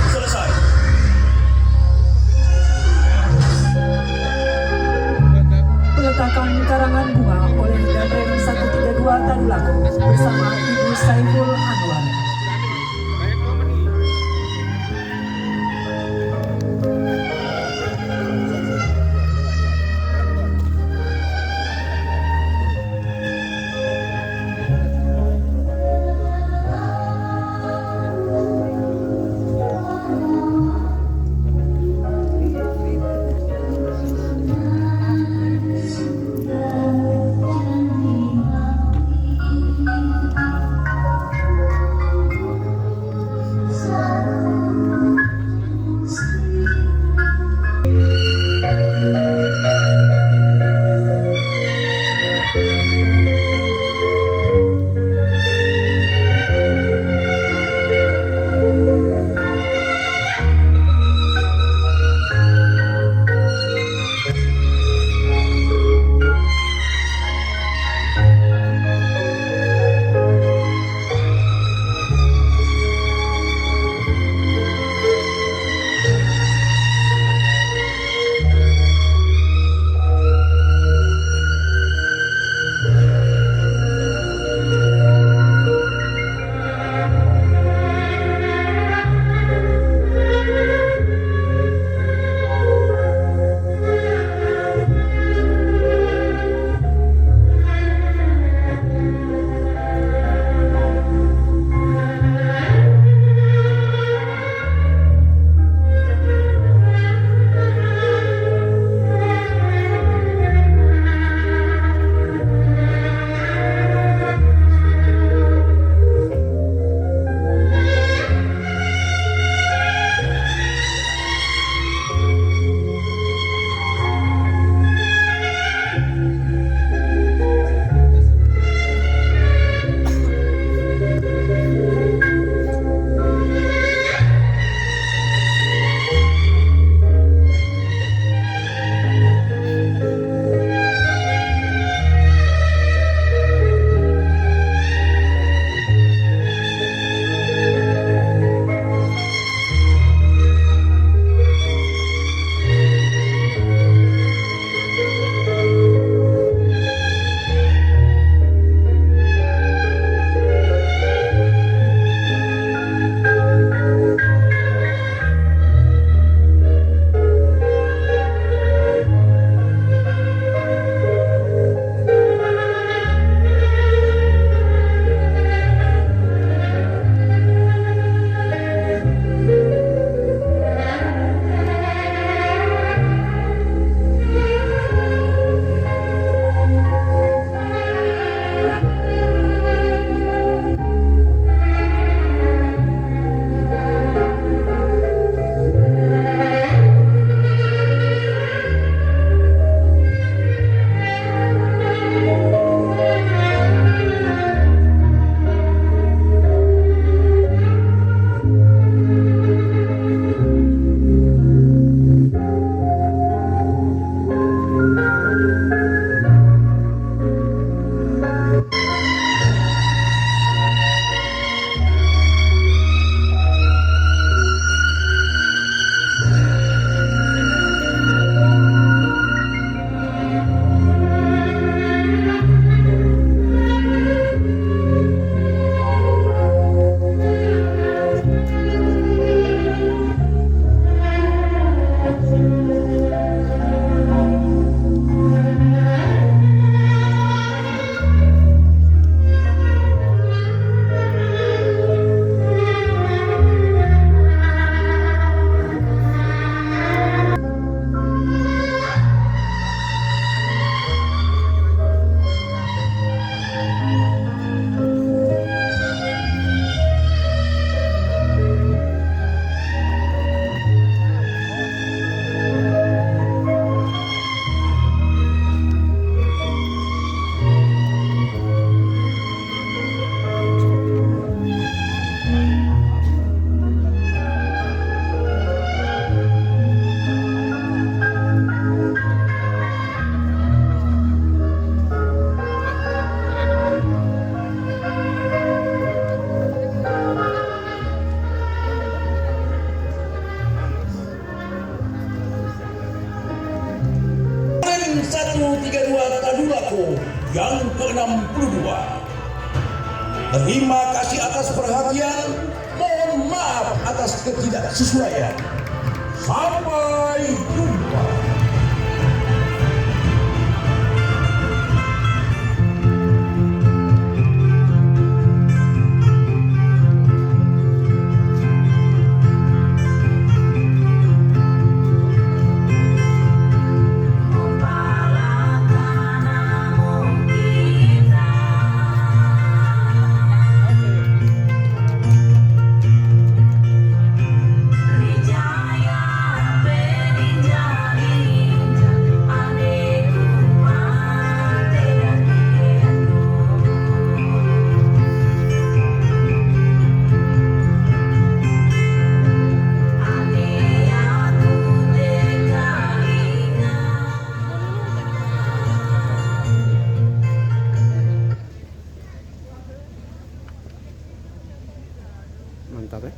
Selesai. Peletakan karangan bunga oleh Danrem 132 Tadulako bersama Ibu Saiful Anwar. 32 Tadulako yang ke-62. Terima kasih atas perhatian, mohon maaf atas ketidaksesuaian. Sampai jumpa. Mantap ya.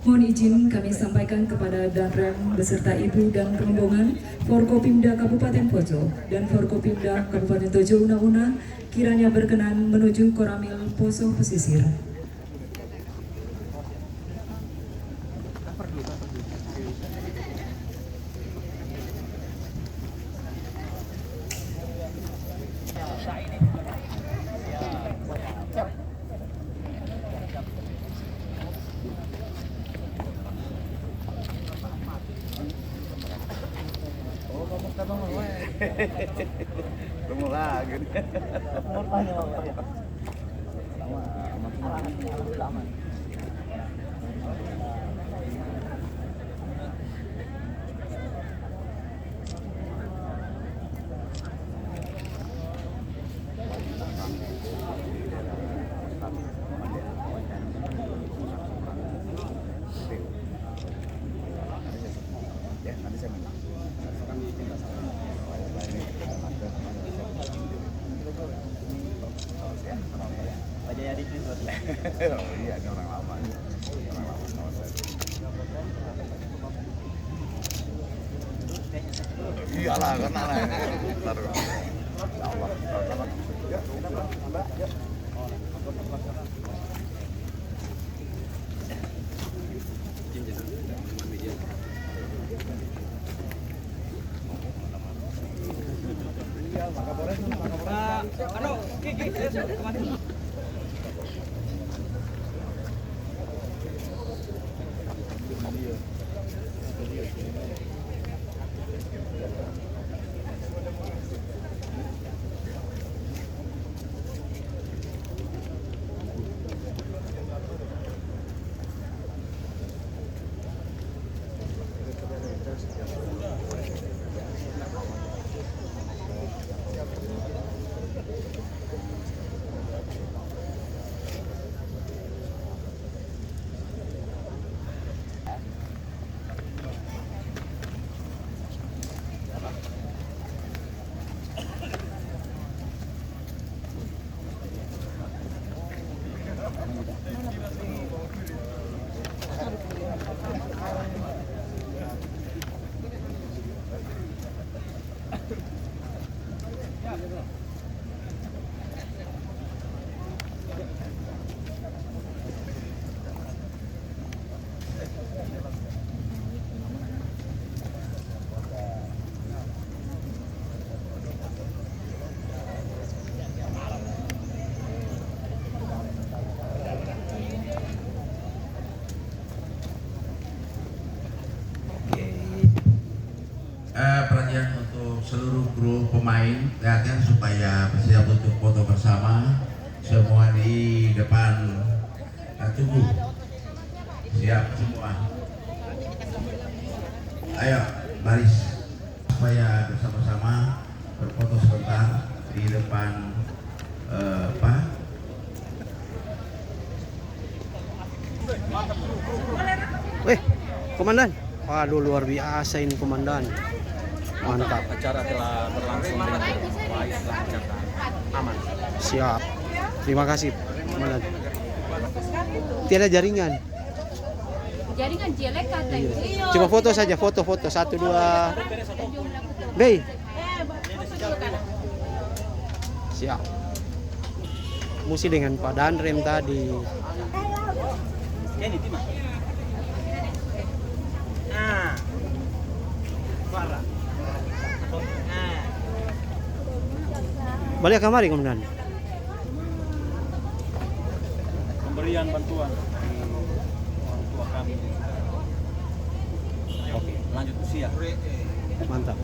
Mohon izin kami sampaikan kepada Danrem beserta Ibu dan rombongan Forkopimda Kabupaten Poso dan Forkopimda Kabupaten Tojo Una-Una kiranya berkenan menuju Koramil Poso Pesisir. Tunggu lagi. Oh iya, ini orang lama. Iyalah, kenal lah. Bentar. Ya Allah. Ya, Mbak. Ya. pemain datang supaya siap untuk foto bersama. Semua di depan tunggu. Siap semua. Ayo baris supaya bersama-sama berfoto sebentar di depan Komandan. Waduh, luar biasa ini komandan. Mantap. Acara telah berlangsung dengan baik, lancar, aman. Siap. Terima kasih komandan. Tiada jaringan. Jaringan jelek katanya. Iya. Cuma foto saja, foto 1 2. Bey. Siap. Musi dengan Pak Danrem tadi. Ini Tima. Nah. Suara. Balik kamari komandan. Pemberian bantuan orang tua kami. Oke, lanjut usia. Mantap.